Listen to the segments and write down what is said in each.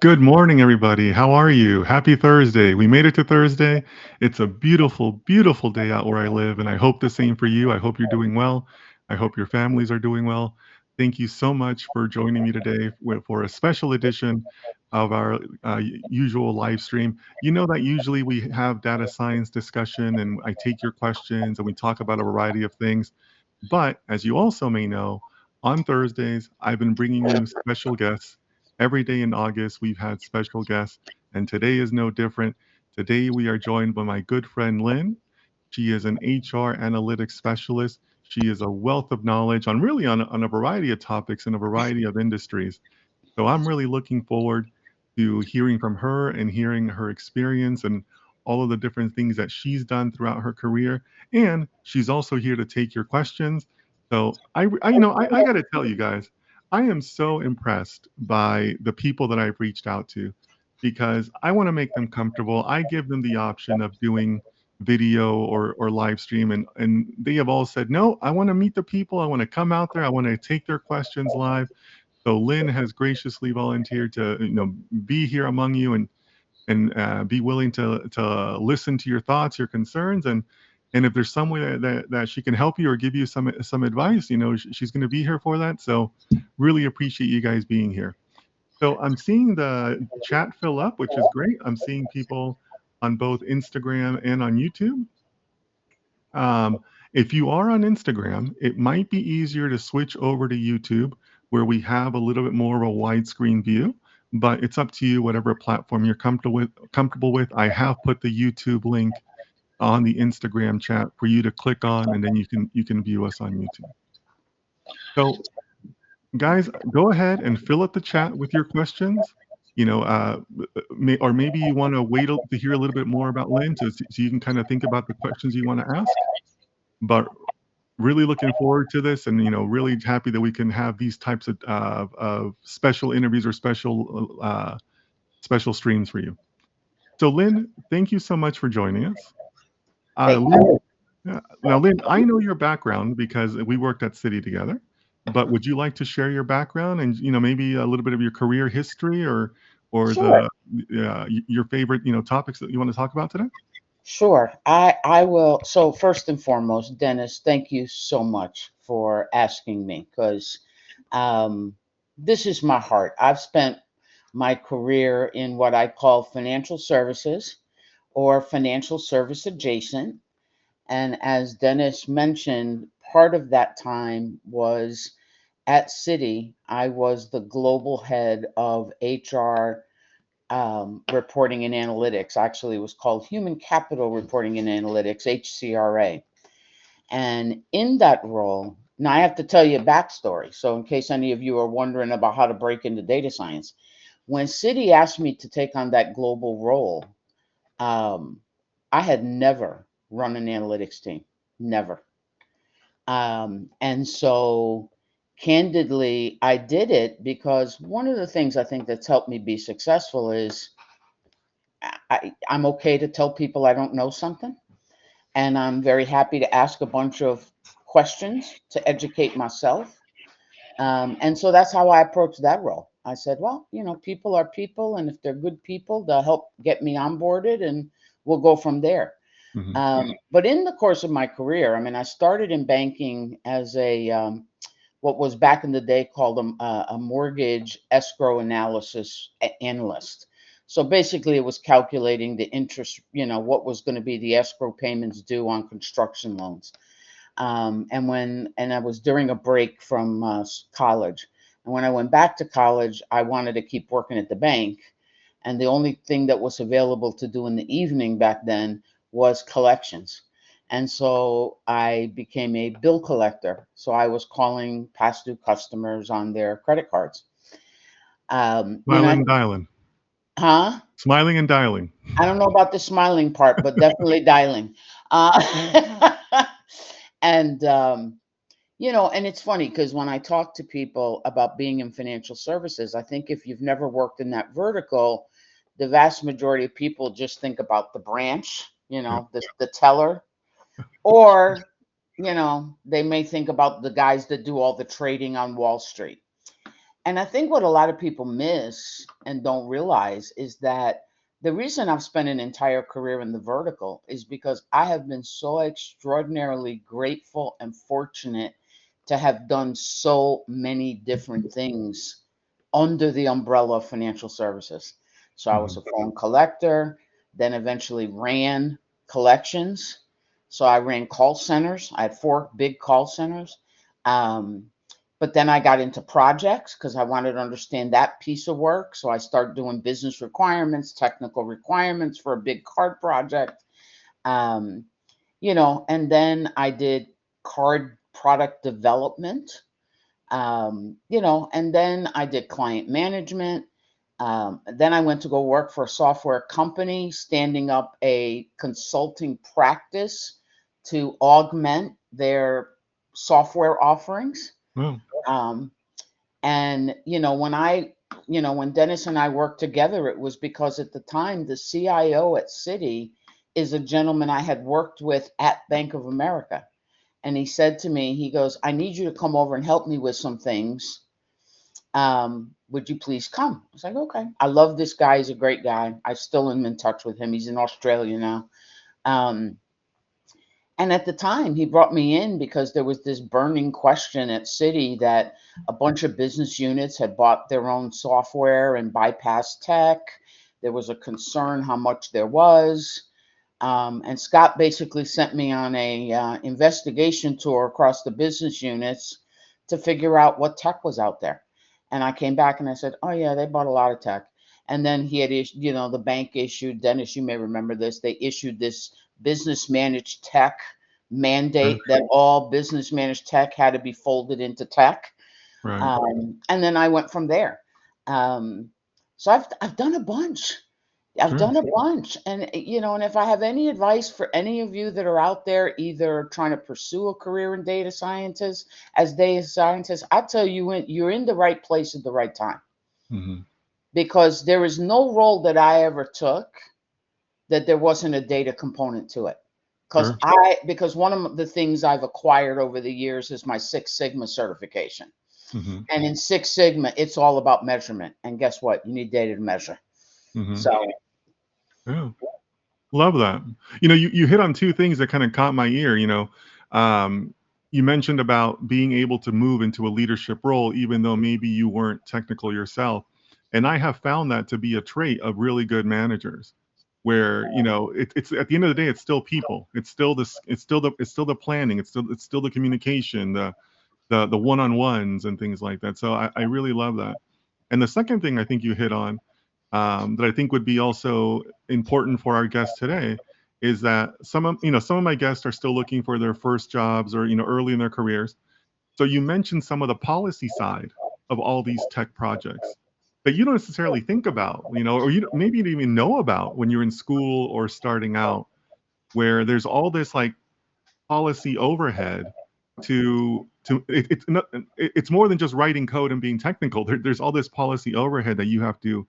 Good morning, everybody. How are you? Happy Thursday. We made it to Thursday. It's a beautiful, beautiful day out where I live, and I hope the same for you. I hope you're doing well. I hope your families are doing well. Thank you so much for joining me today for a special edition of our usual live stream. You know that usually we have data science discussion and I take your questions and we talk about a variety of things. But as you also may know, on Thursdays, I've been bringing you special guests. Every day in August, we've had special guests, and today is no different. Today, we are joined by my good friend Lynn. She is an HR analytics specialist. She is a wealth of knowledge on a variety of topics in a variety of industries. So I'm really looking forward to hearing from her and hearing her experience and all of the different things that she's done throughout her career. And she's also here to take your questions. So I got to tell you guys, I am so impressed by the people that I've reached out to because I want to make them comfortable. I give them the option of doing video or live stream and they have all said no. I want to meet the people. I want to come out there. I want to take their questions live. So Lynn has graciously volunteered to, be here among you and be willing to listen to your thoughts, your concerns, and if there's some way that she can help you or give you some advice, she's going to be here for that. So really appreciate you guys being here. So I'm seeing the chat fill up, which is great. I'm seeing people on both Instagram and on YouTube. Um, if you are on Instagram, it might be easier to switch over to YouTube where we have a little bit more of a widescreen view, but it's up to you, whatever platform you're comfortable with. I have put the YouTube link on the Instagram chat for you to click on and then you can view us on YouTube. So guys, go ahead and fill up the chat with your questions. Or maybe you want to wait to hear a little bit more about Lynn so you can kind of think about the questions you want to ask. But really looking forward to this and really happy that we can have these types of special interviews or special streams for you. So Lynn, thank you so much for joining us. Thank Lynn, you. now Lynn, I know your background because we worked at City together, but would you like to share your background and maybe a little bit of your career history or Sure, your favorite topics that you want to talk about today? sure. I will. So first and foremost, Dennis, thank you so much for asking me because um, this is my heart. I've spent my career in what I call financial services or financial service adjacent. And as Dennis mentioned, part of that time was at Citi. I was the global head of HR reporting and analytics. Actually, it was called Human Capital Reporting and Analytics, HCRA. And in that role, now I have to tell you a backstory. So, in case any of you are wondering about how to break into data science, when Citi asked me to take on that global role, um, I had never run an analytics team, never. And so, candidly, I did it because one of the things I think that's helped me be successful is I'm okay to tell people I don't know something, and I'm very happy to ask a bunch of questions to educate myself. And so that's how I approached that role. I said, well, people are people, and if they're good people, they'll help get me onboarded, and we'll go from there. Hmm. But in the course of my career, I mean, I started in banking as a what was back in the day called a mortgage escrow analysis analyst. So basically, it was calculating the interest, what was going to be the escrow payments due on construction loans. And I was during a break from college. And when I went back to college, I wanted to keep working at the bank. And the only thing that was available to do in the evening back then was collections. And so I became a bill collector. So I was calling past due customers on their credit cards. Smiling and dialing, Huh? smiling and dialing. I don't know about the smiling part, but definitely dialing. Uh, and and it's funny because when I talk to people about being in financial services, I think if you've never worked in that vertical, the vast majority of people just think about the branch, Yeah. the teller, or, they may think about the guys that do all the trading on Wall Street. And I think what a lot of people miss and don't realize is that the reason I've spent an entire career in the vertical is because I have been so extraordinarily grateful and fortunate to have done so many different things under the umbrella of financial services. So I was Hmm. a phone collector, then eventually ran collections. So I ran call centers. I had four big call centers. Um, but then I got into projects because I wanted to understand that piece of work. So I started doing business requirements, technical requirements for a big card project. Um, and then I did card product development, and then I did client management. Then I went to go work for a software company, standing up a consulting practice to augment their software offerings. Well, Um, and when Dennis and I worked together, it was because at the time the CIO at Citi is a gentleman I had worked with at Bank of America. And he said to me, he goes, I need you to come over and help me with some things. Would you please come? I was like, okay. I love this guy. He's a great guy. I still am in touch with him. He's in Australia now. Um, and at the time, he brought me in because there was this burning question at Citi that a bunch of business units had bought their own software and bypassed tech. There was a concern how much there was. And Scott basically sent me on a investigation tour across the business units to figure out what tech was out there. And I came back and I said, "Oh yeah, they bought a lot of tech." And then he had issued, the bank issued. Dennis, you may remember this. They issued this business managed tech sure. mandate that all business managed tech had to be folded into tech. Right. And then I went from there. Um, so I've done a bunch. I've Sure. done a bunch. And and if I have any advice for any of you that are out there either trying to pursue a career in data scientists, I tell you, you're in the right place at the right time, Hmm. because there is no role that I ever took that there wasn't a data component to it. Sure. Because one of the things I've acquired over the years is my Six Sigma certification. Hmm. And in Six Sigma, it's all about measurement. And guess what? You need data to measure. Hmm. So Yeah. Love that. You hit on two things that kind of caught my ear. Um, you mentioned about being able to move into a leadership role, even though maybe you weren't technical yourself. And I have found that to be a trait of really good managers, where it's at the end of the day, it's still people. It's still this. It's still the planning. It's still the communication, the one-on-ones and things like that. So I really love that. And the second thing I think you hit on, that I think would be also important for our guests today, is that some of my guests are still looking for their first jobs, or early in their careers. So you mentioned some of the policy side of all these tech projects that you don't necessarily think about, or maybe you didn't even know about when you're in school or starting out, where there's all this like policy overhead it's more than just writing code and being technical. There's all this policy overhead that you have to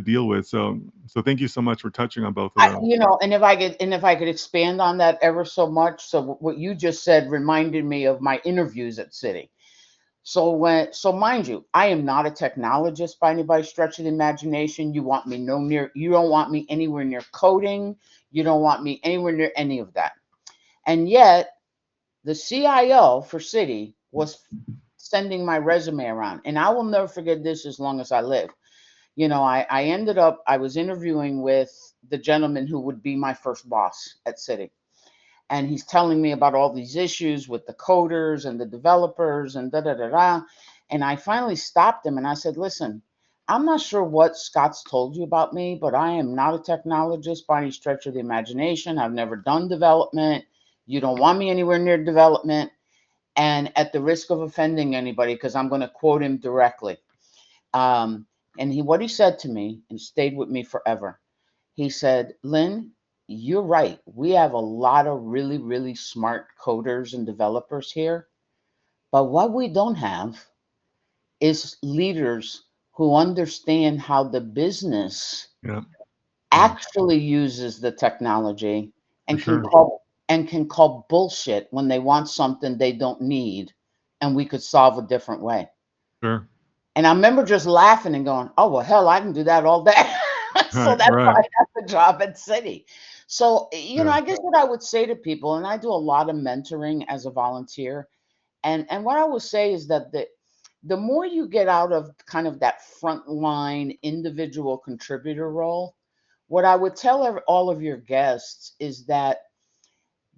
deal with. So thank you so much for touching on both of I, those. you know, and if I could expand on that ever so much. So what you just said reminded me of my interviews at Citi. So mind you, I am not a technologist by anybody's stretch of the imagination. You don't want me anywhere near coding. You don't want me anywhere near any of that. And yet the CIO for Citi was sending my resume around. And I will never forget this as long as I live. I was interviewing with the gentleman who would be my first boss at Citi. And he's telling me about all these issues with the coders and the developers and da da da da. And I finally stopped him and I said, listen, I'm not sure what Scott's told you about me, but I am not a technologist by any stretch of the imagination. I've never done development. You don't want me anywhere near development. And at the risk of offending anybody, because I'm going to quote him directly, um, what he said to me and stayed with me forever. He said, Lynn, you're right. We have a lot of really, really smart coders and developers here. But what we don't have is leaders who understand how the business Yeah. Yeah. actually uses the technology For and can sure. call bullshit when they want something they don't need and we could solve a different way. Sure. And I remember just laughing and going, "Oh well, hell, I can do that all day." So Right, that's why right. I got the job at City. So, Yeah, I guess what I would say to people, and I do a lot of mentoring as a volunteer, and what I will say is that the more you get out of kind of that frontline individual contributor role, what I would tell all of your guests is that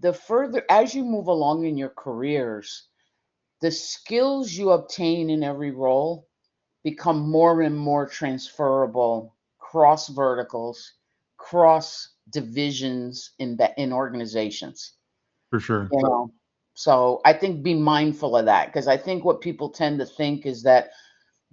the further as you move along in your careers, the skills you obtain in every role become more and more transferable cross verticals, cross divisions in organizations. for sure. You know, so I think be mindful of that, because I think what people tend to think is that,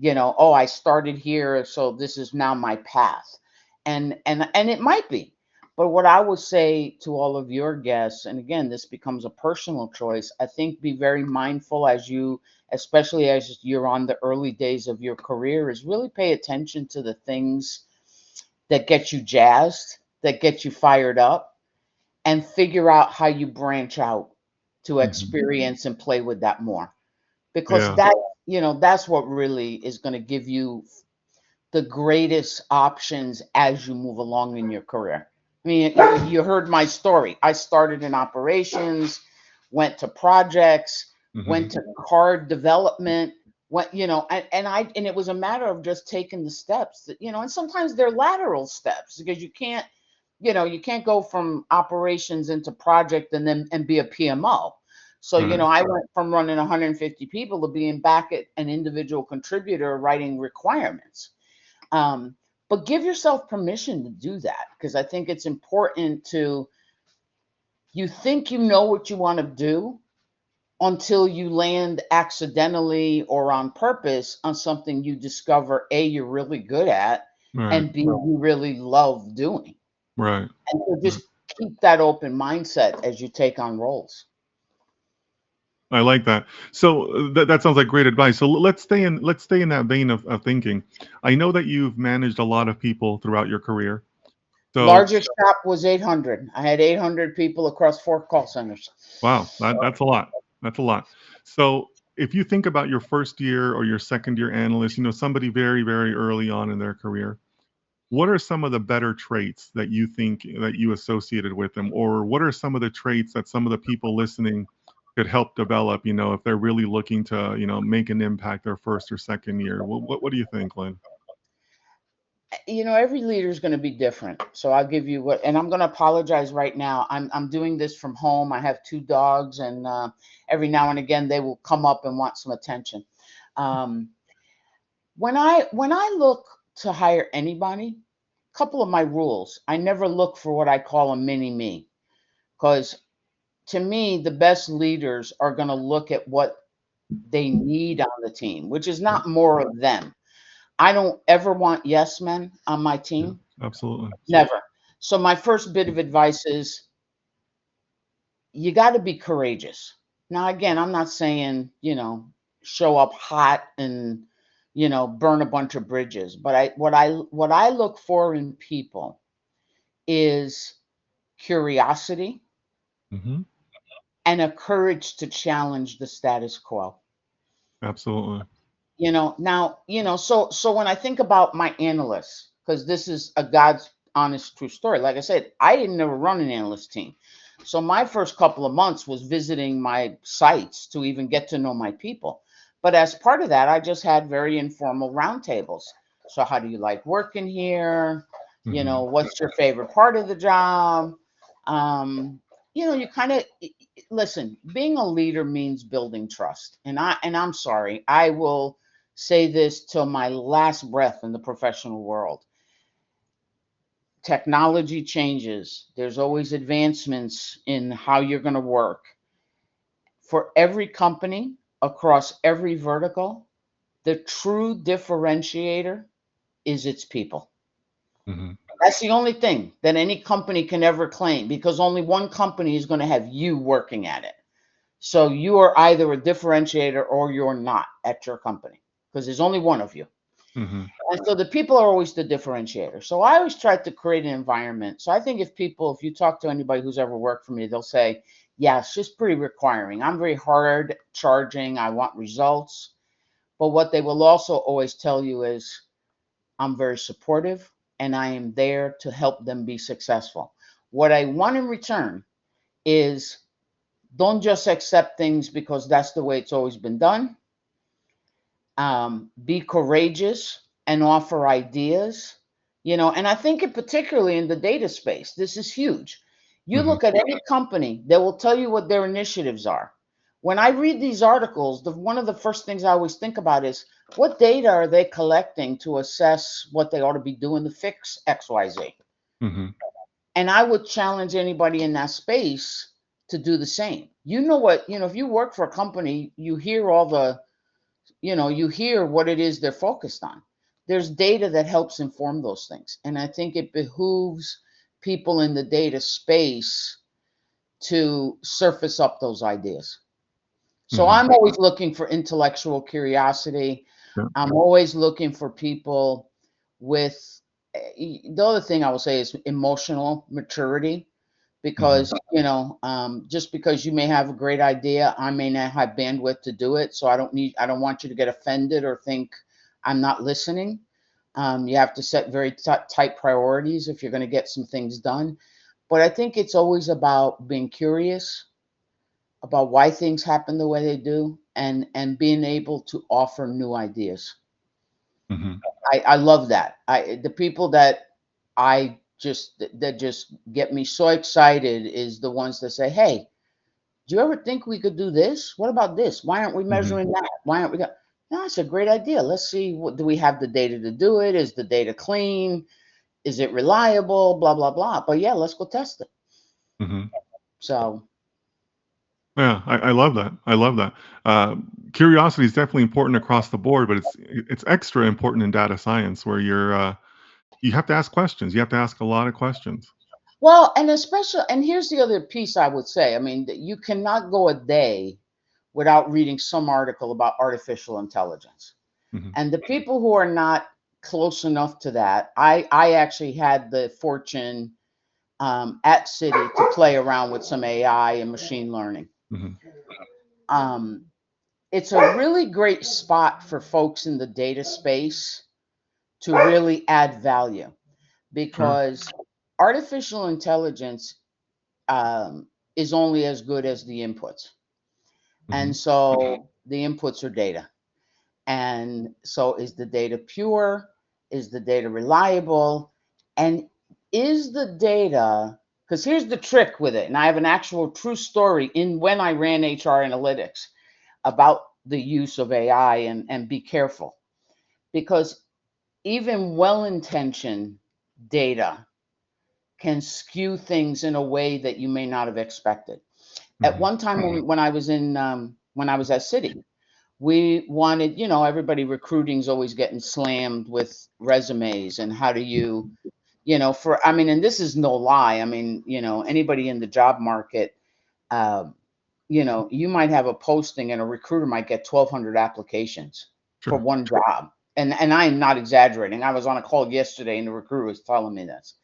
oh, I started here, so this is now my path. And it might be. But what I would say to all of your guests, and again, this becomes a personal choice, I think be very mindful as you, especially as you're on the early days of your career, is really pay attention to the things that get you jazzed, that get you fired up, and figure out how you branch out to Hmm. experience and play with that more. Because Yeah, that's what really is going to give you the greatest options as you move along in your career. I mean, you heard my story. I started in operations, went to projects, hmm, went to card development, went, and it was a matter of just taking the steps that, and sometimes they're lateral steps, because you can't go from operations into project and then and be a PMO. So, right. I went from running 150 people to being back at an individual contributor writing requirements. um, but give yourself permission to do that, because I think it's important to, you think you know what you want to do until you land accidentally or on purpose on something you discover A, you're really good at, Right, and B, you really love doing. right. And so Right. just keep that open mindset as you take on roles. I like that. So that sounds like great advice. So let's stay in that vein of thinking. I know that you've managed a lot of people throughout your career. So Largest shop was 800. I had 800 people across 4 call centers. wow, that's a lot. That's a lot. So if you think about your first year or your second year analyst, somebody very, very early on in their career, what are some of the better traits that you think that you associated with them? Or what are some of the traits that some of the people listening could help develop, if they're really looking to, make an impact their first or second year? What do you think, Lynn? Every leader is going to be different. So I'll give you what, and I'm going to apologize right now. I'm doing this from home. I have 2 dogs, and every now and again they will come up and want some attention. Um, when I look to hire anybody, a couple of my rules. I never look for what I call a mini me, because to me the best leaders are going to look at what they need on the team, which is Yeah, not more of them. I don't ever want yes men on my yeah, team. absolutely. Never. So my first bit of advice is you got to be courageous. Now, again, I'm not saying, show up hot and, burn a bunch of bridges, but what I look for in people is curiosity Hmm. and a courage to challenge the status quo. Absolutely. Now, so when I think about my analysts, because this is a God's honest true story. Like I said, I didn't never run an analyst team. So my first couple of months was visiting my sites to even get to know my people. But as part of that, I just had very informal roundtables. So how do you like working here? Hmm. What's your favorite part of the job? Um, you kind of listen, being a leader means building trust. And I'm sorry, I will say this till my last breath in the professional world. Technology changes. There's always advancements in how you're going to work. For every company across every vertical, the true differentiator is its people. Hmm. That's the only thing that any company can ever claim, because only one company is going to have you working at it. So you are either a differentiator or you're not at your company, because there's only one of you. Hmm. And so the people are always the differentiator. So I always try to create an environment. So I think if you talk to anybody who's ever worked for me, they'll say, yeah, it's just pretty requiring. I'm very hard charging. I want results. But what they will also always tell you is, I'm very supportive and I am there to help them be successful. What I want in return is, don't just accept things because that's the way it's always been done. Be courageous and offer ideas. And I think particularly in the data space, this is huge. You Hmm. look at any company, they will tell you what their initiatives are. When I read these articles, one of the first things I always think about is, what data are they collecting to assess what they ought to be doing to fix XYZ? Hmm. And I would challenge anybody in that space to do the same. If you work for a company, you hear you hear what it is they're focused on. There's data that helps inform those things. And I think it behooves people in the data space to surface up those ideas. So Hmm. I'm always looking for intellectual curiosity. Yeah. I'm always looking for people with, the other thing I will say is emotional maturity, Hmm. because just because you may have a great idea, I may not have bandwidth to do it. So I don't want you to get offended or think I'm not listening. You have to set very tight priorities if you're going to get some things done. But I think it's always about being curious about why things happen the way they do, and being able to offer new ideas. Hmm. I love that. The people that just get me so excited is the ones that say, "Hey, do you ever think we could do this? What about this? Why aren't we Hmm. measuring that? Why aren't we got?" No, that's a great idea. Let's see. What do we have the data to do it? Is the data clean? Is it reliable? Blah blah blah. But yeah, let's go test it. Hmm. So Yeah, I love that. I love that. Uh, Curiosity is definitely important across the board, but it's extra important in data science where you have to ask questions. You have to ask a lot of questions. well, and especially, and here's the other piece I would say. I mean, that you cannot go a day without reading some article about artificial intelligence. Hmm. And the people who are not close enough to that, I actually had the fortune, at City, to play around with some AI and machine learning. Hmm. Um, it's a really great spot for folks in the data space to really add value, Sure. because artificial intelligence, is only as good as the inputs. And Hmm. so the inputs are data. And so, is the data pure? Is the data reliable? And is the data, because here's the trick with it, and I have an actual true story in when I ran HR analytics about the use of AI, and be careful, because even well-intentioned data can skew things in a way that you may not have expected. At Hmm. one time, when I was at City, we wanted, everybody recruiting's always getting slammed with resumes, and how do you, I mean, and this is no lie. I mean, anybody in the job market, uh, you might have a posting and a recruiter might get 1,200 applications for Sure. one job. And I am not exaggerating. I was on a call yesterday and the recruiter was telling me this.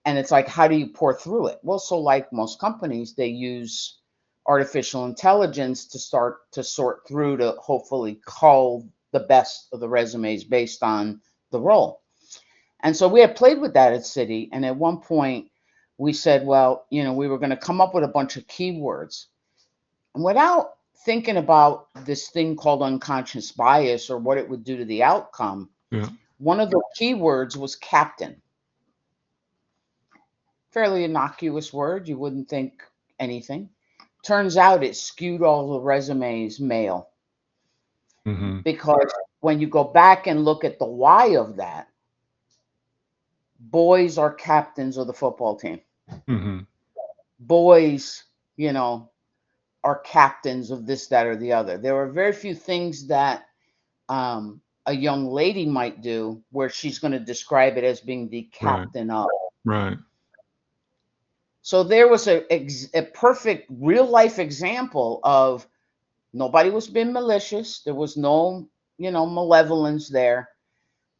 And it's like, how do you pour through it? Well, so like most companies, they use artificial intelligence to start to sort through, to hopefully cull the best of the resumes based on the role. And so we had played with that at City. And at one point, we said, well, we were going to come up with a bunch of keywords. And without thinking about this thing called unconscious bias or what it would do to the outcome, Yeah. one of the keywords was captain. Fairly innocuous word. You wouldn't think anything. Turns out it skewed all the resumes male, Hmm. because when you go back and look at the why of that, boys are captains of the football team. Hmm. Boys, you know, are captains of this, that, or the other. There are very few things that, a young lady might do where she's going to describe it as being the Right. captain of. Right. So there was a perfect real life example of, nobody was being malicious. There was no, malevolence there.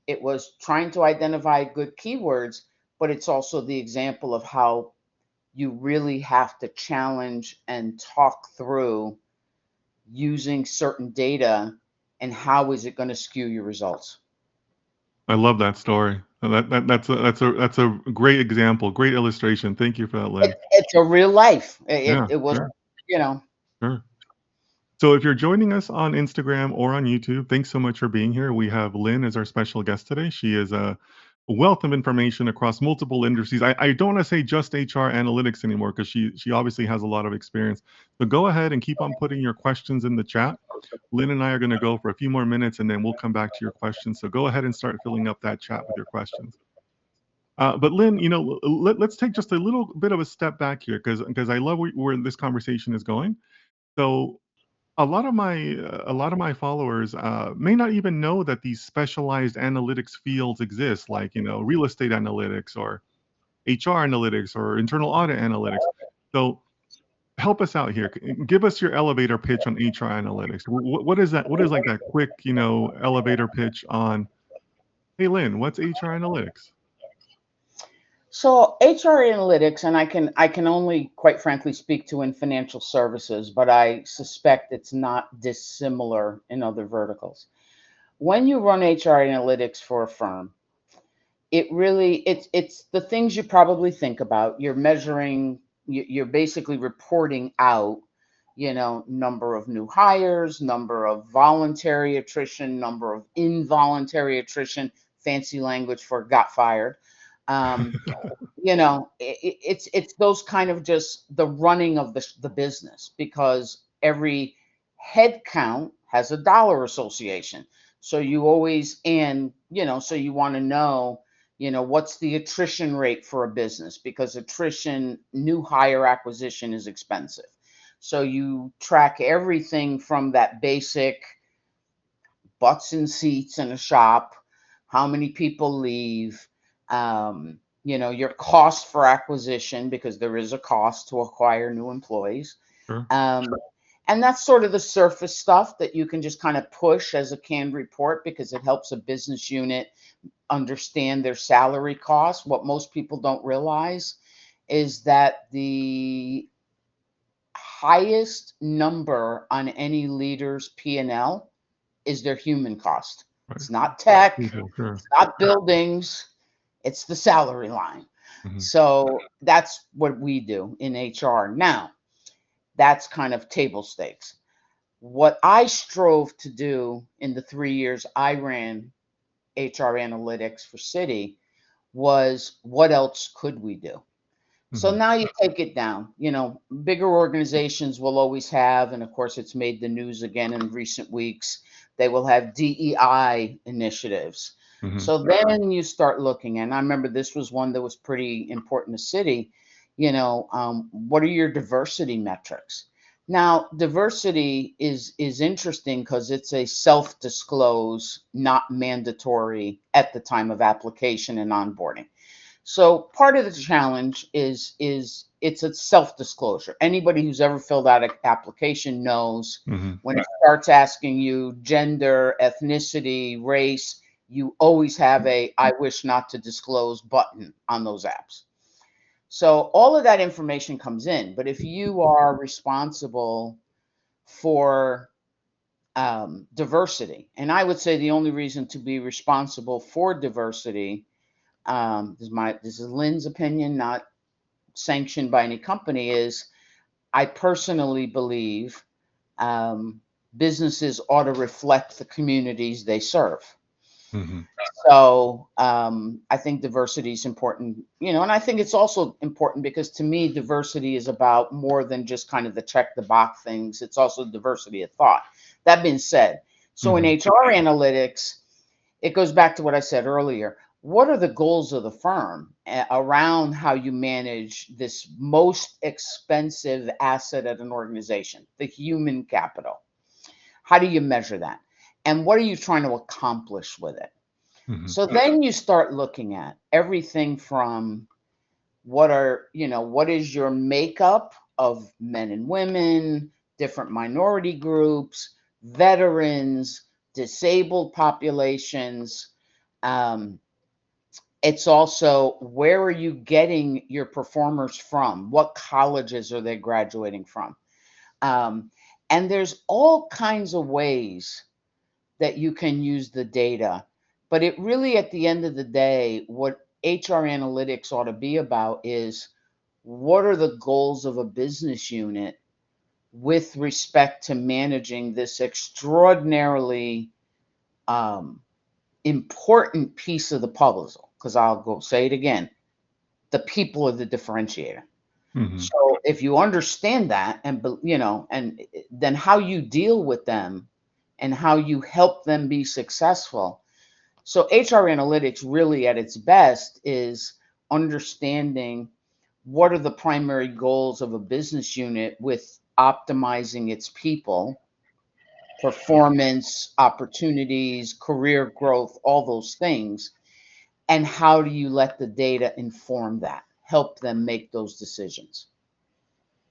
It was trying to identify good keywords, but it's also the example of how you really have to challenge and talk through using certain data and how is it going to skew your results? I love that story. That's a great example, great illustration. Thank you for that, Lynn. It's a real life. Yeah, It was, sure, you know. sure. So if you're joining us on Instagram or on YouTube, thanks so much for being here. We have Lynn as our special guest today. She is a wealth of information across multiple industries. I don't want to say just HR analytics anymore because she obviously has a lot of experience. So go ahead and keep on putting your questions in the chat. Lynn and I are going to go for a few more minutes and then we'll come back to your questions. So go ahead and start filling up that chat with your questions. But Lynn, let's take just a little bit of a step back here because I love where this conversation is going. So a lot of my followers may not even know that these specialized analytics fields exist, like real estate analytics or HR analytics or internal audit analytics. So help us out here. Give us your elevator pitch on HR analytics. What is that? What is like that quick elevator pitch on? Hey Lynn, what's HR analytics? So HR analytics, and I can only quite frankly speak to in financial services, but I suspect it's not dissimilar in other verticals. When you run HR analytics for a firm, it's the things you probably think about. You're measuring, you're basically reporting out, number of new hires, number of voluntary attrition, number of involuntary attrition, fancy language for got fired. Um, it's those kind of just the running of the business, because every head count has a dollar association. So you always, and so you want to know, what's the attrition rate for a business, because attrition, new hire acquisition is expensive. So you track everything from that basic butts and seats in a shop, how many people leave, your cost for acquisition, because there is a cost to acquire new employees. Sure. Um, and that's sort of the surface stuff that you can just kind of push as a canned report, because it helps a business unit understand their salary costs. What most people don't realize is that the highest number on any leader's P&L is their human cost. Right. It's not tech, People, sure. it's not buildings, it's the salary line. Hmm. So that's what we do in HR. Now, that's kind of table stakes. What I strove to do in the 3 years I ran HR analytics for Citi was, what else could we do? So Hmm. now you take it down. Bigger organizations will always have, and of course, it's made the news again in recent weeks, they will have DEI initiatives. Hmm. So then you start looking, and I remember this was one that was pretty important to Citi. What are your diversity metrics? Now, diversity is interesting because it's a self-disclose, not mandatory at the time of application and onboarding. So part of the challenge is it's a self-disclosure. Anybody who's ever filled out an application knows Hmm. when it starts asking you gender, ethnicity, race, you always have a "I wish not to disclose" button on those apps. So all of that information comes in. But if you are responsible for diversity, and I would say the only reason to be responsible for diversity, this is Lynn's opinion, not sanctioned by any company, is I personally believe um, businesses ought to reflect the communities they serve. Hmm. So I think diversity is important, and I think it's also important because to me, diversity is about more than just kind of the check the box things. It's also diversity of thought. That being said, so in Hmm. HR analytics, it goes back to what I said earlier. What are the goals of the firm around how you manage this most expensive asset at an organization, the human capital? How do you measure that? And what are you trying to accomplish with it? Hmm. So then you start looking at everything from what is your makeup of men and women, different minority groups, veterans, disabled populations. Um, it's also, where are you getting your performers from? What colleges are they graduating from? Um, and there's all kinds of ways that you can use the data. But it really, at the end of the day, what HR analytics ought to be about is what are the goals of a business unit with respect to managing this extraordinarily important piece of the puzzle? Because I'll go say it again, the people are the differentiator. Hmm. So if you understand that, and and then how you deal with them and how you help them be successful. So HR analytics really at its best is understanding what are the primary goals of a business unit with optimizing its people, performance, opportunities, career growth, all those things. And how do you let the data inform that, help them make those decisions?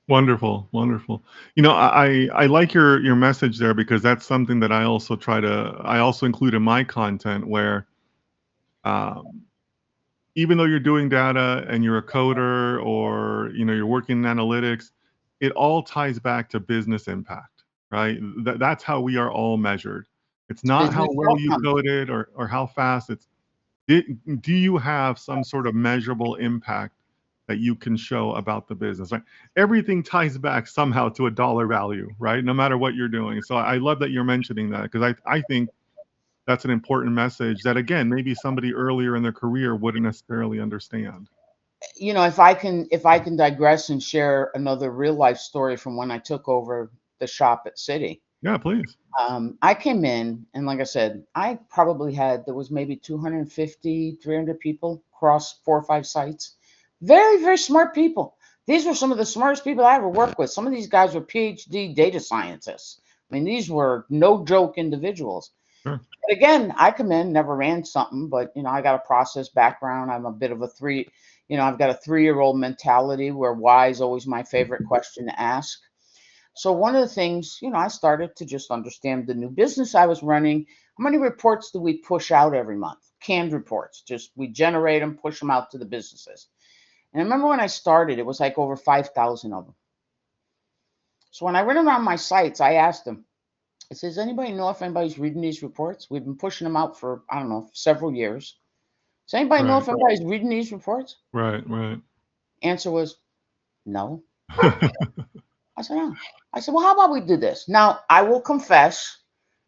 Wonderful, wonderful. You know, I like your message there, because that's something that I also include in my content, where um, even though you're doing data and you're a coder, or you're working in analytics, it all ties back to business impact, right? That's how we are all measured. It's It's not how business well you outcomes. coded, or how fast. It's do, do you have some sort of measurable impact that you can show about the business, right? Everything ties back somehow to a dollar value, right? No matter what you're doing. So I love that you're mentioning that, because I think that's an important message that, again, maybe somebody earlier in their career wouldn't necessarily understand. If I can digress and share another real life story from when I took over the shop at City. Yeah, please. I came in, and like I said, I probably had, there was maybe 250, 300 people across 4 or 5 sites. Very, very smart people. These were some of the smartest people I ever worked with. Some of these guys were PhD data scientists. I mean, these were no joke individuals. Sure. But again, I come in, never ran something, but I got a process background. I'm a bit of a I've got a 3-year-old mentality where why is always my favorite question to ask. So one of the things, I started to just understand the new business I was running. How many reports do we push out every month? Canned reports. Just we generate them, push them out to the businesses. And I remember when I started, it was like over 5,000 of them. So when I went around my sites, I asked them, I said, does anybody know if anybody's reading these reports? We've been pushing them out for, I don't know, several years. Does anybody know Right. if anybody's reading these reports? Right. Right. Answer was no. I said, oh. I said, well, how about we do this? Now, I will confess,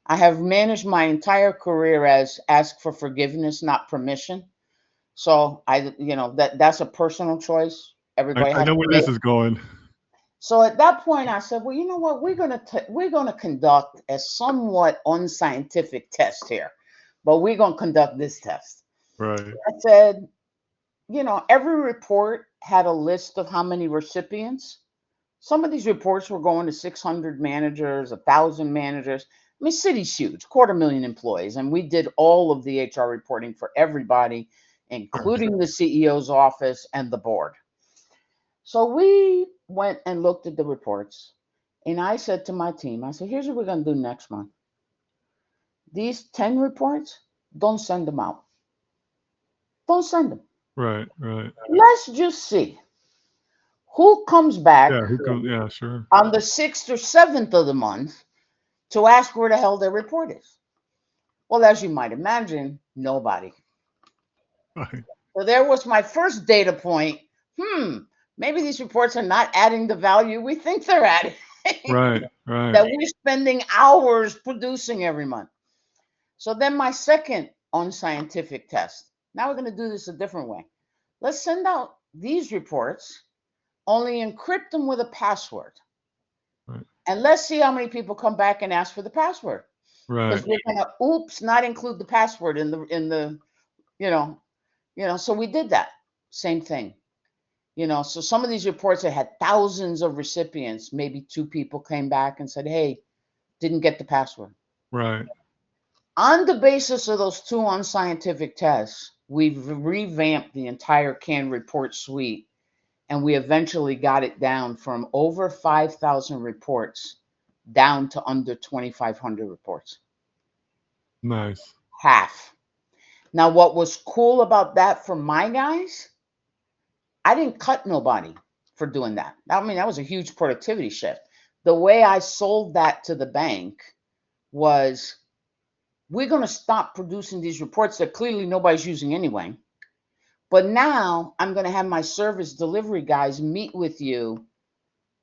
I have managed my entire career as ask for forgiveness, not permission. So that's a personal choice. I, Everybody I has know to where make. this is going. So at that point, I said, well, you know what? We're gonna conduct a somewhat unscientific test here, but we're gonna conduct this test. Right. I said, every report had a list of how many recipients. Some of these reports were going to 600 managers, 1,000 managers. I mean, City's huge, 250,000 employees, and we did all of the HR reporting for everybody, Sure. including the CEO's office and the board. So we went and looked at the reports, and I said to my team, I said, here's what we're going to do next month. These 10 reports, don't send them out. Don't send them. Right. Right. Let's just see who comes back Yeah. Who comes? Yeah. Sure. on the 6th or 7th of the month to ask where the hell their report is. Well, as you might imagine, nobody. Right. So there was my first data point. Maybe these reports are not adding the value we think they're adding. Right. Right. That we're spending hours producing every month. So then my second unscientific test. Now we're going to do this a different way. Let's send out these reports, only encrypt them with a password. Right. And let's see how many people come back and ask for the password. Because Right. we're gonna not include the password in the you know so we did that same thing. So some of these reports that had thousands of recipients, maybe 2 people came back and said, hey, didn't get the password. Right. On the basis of those 2 unscientific tests, we've revamped the entire canned report suite, and we eventually got it down from over 5,000 reports down to under 2,500 reports. Nice. Half. Now, what was cool about that for my guys, I didn't cut nobody for doing that. I mean, that was a huge productivity shift. The way I sold that to the bank was we're going to stop producing these reports that clearly nobody's using anyway. But now I'm going to have my service delivery guys meet with you,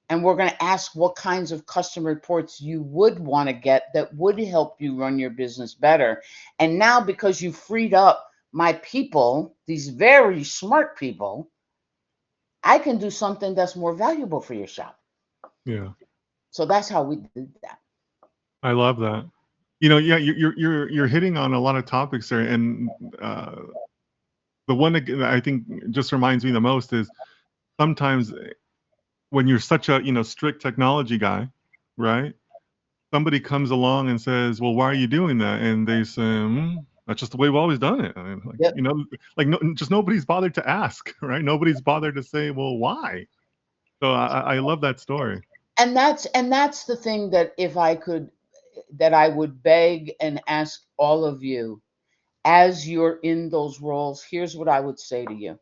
and we're going to ask what kinds of customer reports you would want to get that would help you run your business better. And now, because you freed up my people, these very smart people, I can do something that's more valuable for your shop. Yeah. So that's how we did that. I love that. Yeah, you're hitting on a lot of topics there, and the one that I think just reminds me the most is sometimes when you're such a strict technology guy, right? Somebody comes along and says, "Well, why are you doing that?" And they say, "That's just the way we've always done it." I mean, Yep. just nobody's bothered to ask, right? Nobody's bothered to say, "Well, why?" So I love that story. And that's the thing that if I could, that I would beg and ask all of you as you're in those roles. Here's what I would say to you.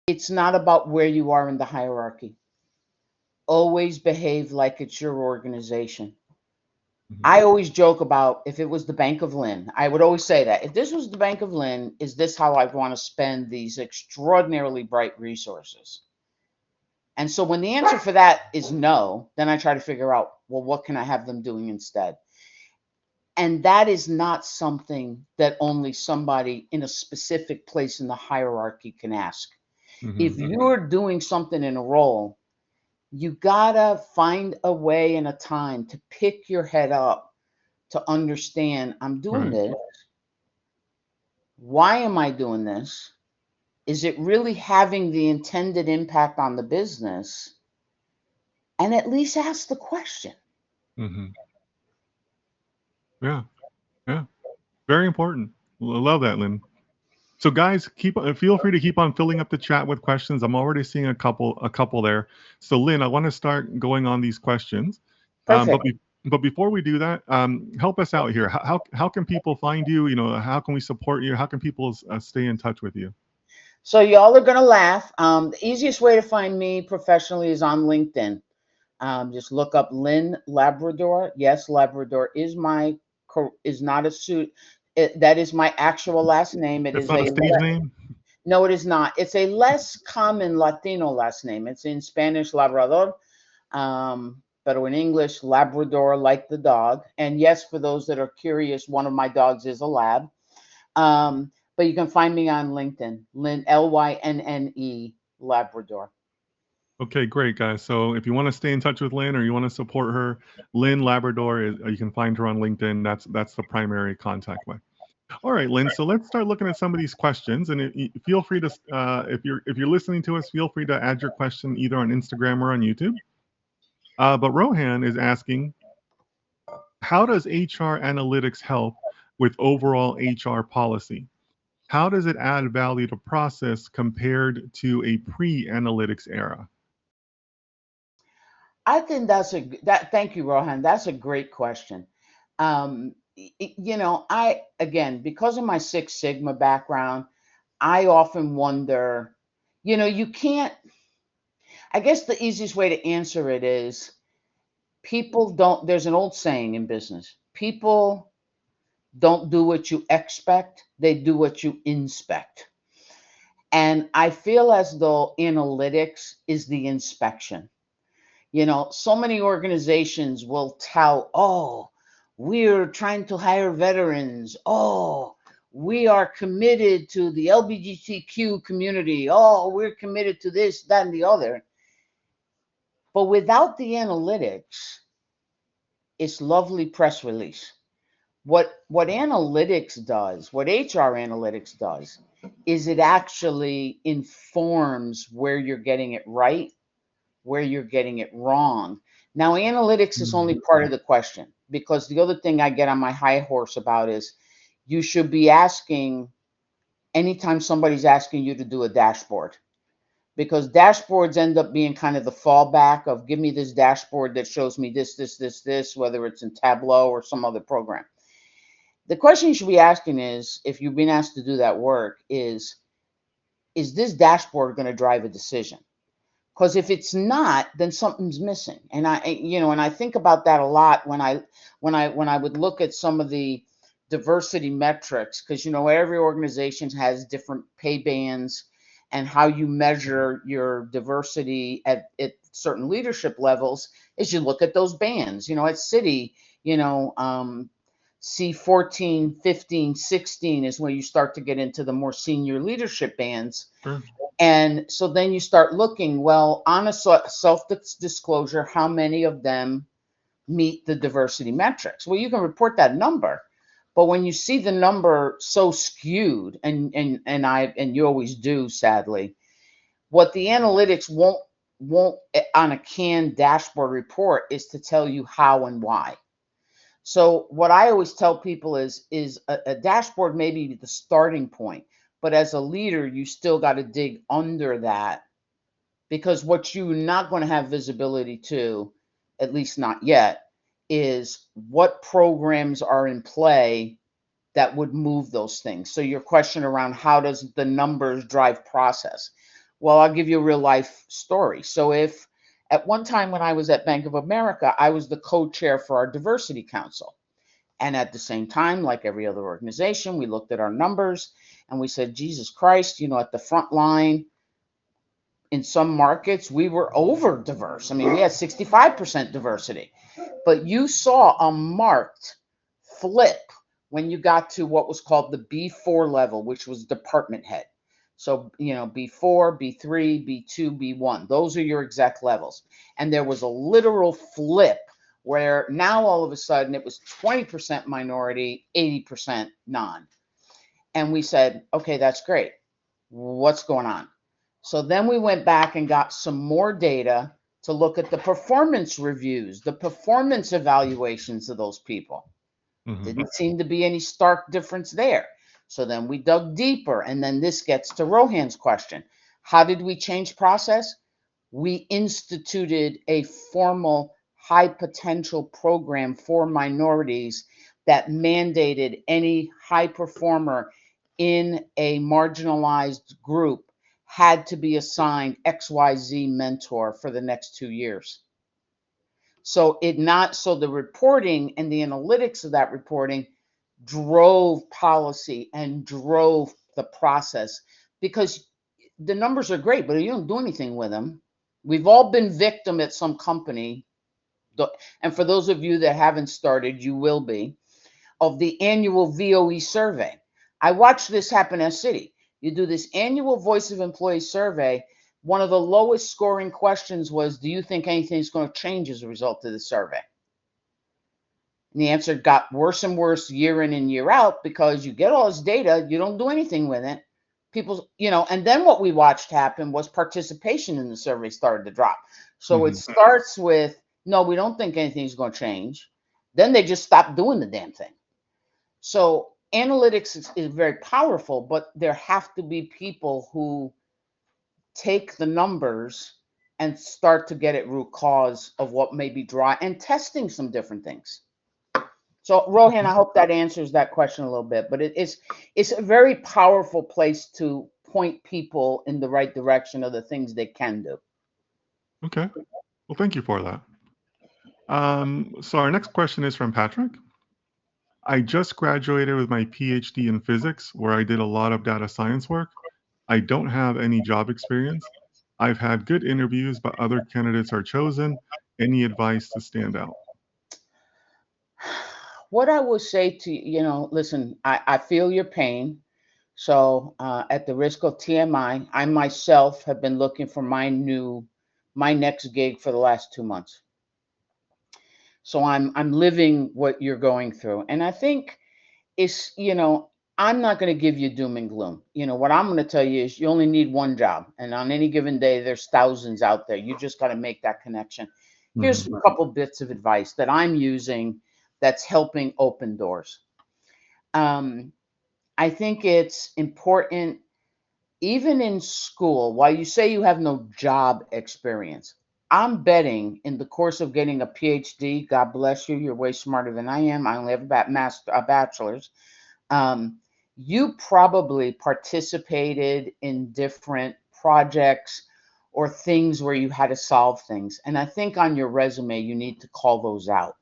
It's not about where you are in the hierarchy. Always behave like it's your organization. Mhm. I always joke about if it was the Bank of Lynn, I would always say that. If this was the Bank of Lynn, is this how I want to spend these extraordinarily bright resources? And so when the answer for that is no, then I try to figure out, well, what can I have them doing instead? And that is not something that only somebody in a specific place in the hierarchy can ask. If Mhm. you're doing something in a role, you gotta find a way and a time to pick your head up to understand I'm doing Right. this. Why am I doing this? Is it really having the intended impact on the business? And at least ask the question. Mhm. Yeah. Yeah. Very important. Love that, Lynn. So guys, feel free to keep on filling up the chat with questions. I'm already seeing a couple there. So Lynn, I want to start going on these questions. Um, but Perfect. be, but before we do that, help us out here. How can people find you? How can we support you? How can people stay in touch with you? So y'all are gonna laugh. The easiest way to find me professionally is on LinkedIn. Just look up Lynn Labrador. Yes, Labrador is is not a suit. That is my actual last name. It It's is not a a stage name. no, it is not. It's a less common Latino last name. It's in Spanish Labrador, but in English Labrador, like the dog. And yes, for those that are curious, one of my dogs is a lab. But you can find me on LinkedIn, Lynn Lynne Labrador. Okay, great, guys. So if you want to stay in touch with Lynn or you want to support her, Lynn Labrador is you can find her on LinkedIn. That's the primary contact way. All right, Lynn. So let's start looking at some of these questions, and feel free to if you're listening to us, feel free to add your question either on Instagram or on YouTube. But Rohan is asking, how does HR analytics help with overall HR policy? How does it add value to process compared to a pre-analytics era? I think thank you, Rohan. That's a great question. I again, because of my Six Sigma background, I often wonder, you can't, I guess the easiest way to answer it is there's an old saying in business. People don't do what you expect, they do what you inspect. And I feel as though analytics is the inspection. So many organizations will tout, oh, we're trying to hire veterans. Oh, we are committed to the LGBTQ community. Oh, we're committed to this, that, and the other. But without the analytics, it's lovely press release. What analytics does, what HR analytics does, is it actually informs where you're getting it right, where you're getting it wrong. Now, analytics is only Mhm. part of the question, because the other thing I get on my high horse about is you should be asking anytime somebody's asking you to do a dashboard, because dashboards end up being kind of the fallback of give me this dashboard that shows me this, whether it's in Tableau or some other program. The question you should be asking is, if you've been asked to do that work, is this dashboard going to drive a decision? Because if it's not, then something's missing. And I think about that a lot when I would look at some of the diversity metrics, because every organization has different pay bands, and how you measure your diversity at certain leadership levels is you look at those bands. At Citi, C14, 15, 16 is where you start to get into the more senior leadership bands. Sure. And so then you start looking, well, on a self-disclosure, how many of them meet the diversity metrics? Well, you can report that number, but when you see the number so skewed, and you always do, sadly, what the analytics won't on a canned dashboard report is to tell you how and why. So what I always tell people is a dashboard may be the starting point, but as a leader, you still got to dig under that, because what you're not going to have visibility to, at least not yet, is what programs are in play that would move those things. So your question around how does the numbers drive process? Well, I'll give you a real life story. So if at one time when I was at Bank of America, I was the co-chair for our diversity council. And at the same time, like every other organization, we looked at our numbers and we said, Jesus Christ, at the front line, in some markets, we were over diverse. I mean, we had 65% diversity, but you saw a marked flip when you got to what was called the B4 level, which was department head. So, B4, B3, B2, B1, those are your exec levels. And there was a literal flip where now all of a sudden it was 20% minority, 80% non. And we said, okay, that's great. What's going on? So then we went back and got some more data to look at the performance reviews, the performance evaluations of those people. Mhm. Didn't seem to be any stark difference there. So then we dug deeper, and then this gets to Rohan's question. How did we change process? We instituted a formal high potential program for minorities that mandated any high performer in a marginalized group had to be assigned XYZ mentor for the next 2 years. So the reporting and the analytics of that reporting drove policy and drove the process, because the numbers are great, but you don't do anything with them. We've all been victim at some company, and for those of you that haven't started, you will be, of the annual VOE survey. I watched this happen at Citi. You do this annual Voice of Employee survey. One of the lowest scoring questions was, do you think anything's going to change as a result of the survey? And the answer got worse and worse year in and year out, because you get all this data, you don't do anything with it. People, and then what we watched happen was participation in the survey started to drop. So it starts with, no, we don't think anything's going to change. Then they just stop doing the damn thing. So analytics is very powerful, but there have to be people who take the numbers and start to get at root cause of what may be dry, and testing some different things. So Rohan, I hope that answers that question a little bit, but it's a very powerful place to point people in the right direction of the things they can do. Okay. Well, thank you for that. So our next question is from Patrick. I just graduated with my PhD in physics, where I did a lot of data science work. I don't have any job experience. I've had good interviews, but other candidates are chosen. Any advice to stand out? What I would say to listen, I feel your pain. So at the risk of TMI, I myself have been looking for my next gig for the last 2 months. So I'm living what you're going through. And I think it's, I'm not going to give you doom and gloom. What I'm going to tell you is you only need one job. And on any given day, there's thousands out there. You just got to make that connection. Here's a couple bits of advice that I'm using that's helping open doors. I think it's important, even in school, while you say you have no job experience, I'm betting in the course of getting a PhD, God bless you, you're way smarter than I am. I only have a bachelor's. You probably participated in different projects or things where you had to solve things. And I think on your resume, you need to call those out,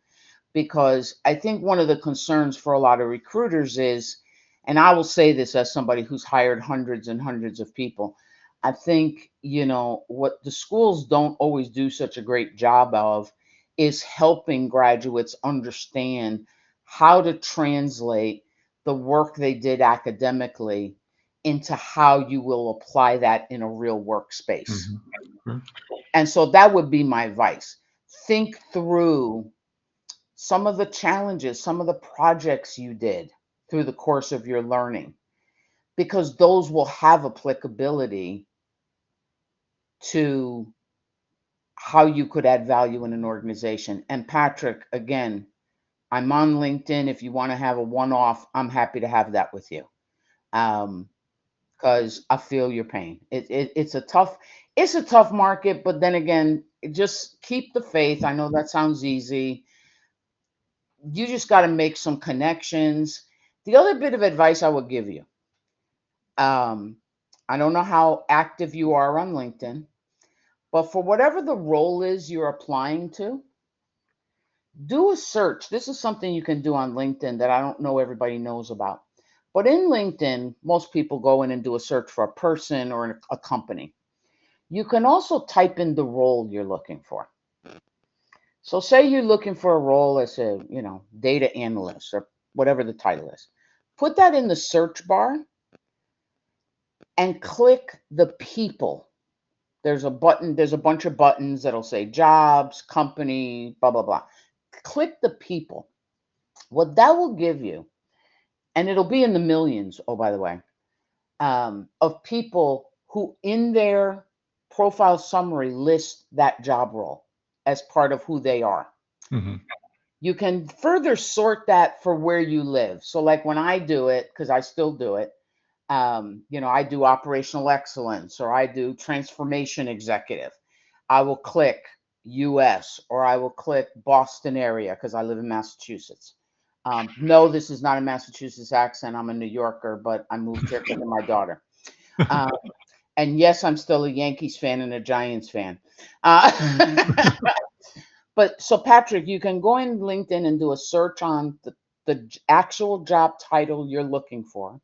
because I think one of the concerns for a lot of recruiters is, and I will say this as somebody who's hired hundreds and hundreds of people, I think, what the schools don't always do such a great job of is helping graduates understand how to translate the work they did academically into how you will apply that in a real workspace. Hmm. Sure. And so that would be my advice. Think through some of the challenges, some of the projects you did through the course of your learning, because those will have applicability to how you could add value in an organization. And Patrick, again, I'm on LinkedIn. If you want to have a one-off, I'm happy to have that with you. Because I feel your pain. It's a tough market, but then again, just keep the faith. I know that sounds easy. You just got to make some connections. The other bit of advice I would give you, um, I don't know how active you are on LinkedIn, but for whatever the role is you're applying to, do a search. This is something you can do on LinkedIn that I don't know everybody knows about. But in LinkedIn, most people go in and do a search for a person or a company. You can also type in the role you're looking for. So say you're looking for a role as a, data analyst or whatever the title is. Put that in the search bar and click the people. There's a button, there's a bunch of buttons that'll say jobs, company, blah, blah, blah. Click the people. What that will give you, and it'll be in the millions, oh, by the way, of people who in their profile summary list that job role as part of who they are. Hmm. You can further sort that for where you live. So like when I do it, because I still do it, I do operational excellence or I do transformation executive. I will click US or I will click Boston area because I live in Massachusetts. No, this is not a Massachusetts accent. I'm a New Yorker, but I moved here because of my daughter. Um, and yes, I'm still a Yankees fan and a Giants fan. Uh, but so, Patrick, you can go in LinkedIn and do a search on the actual job title you're looking for,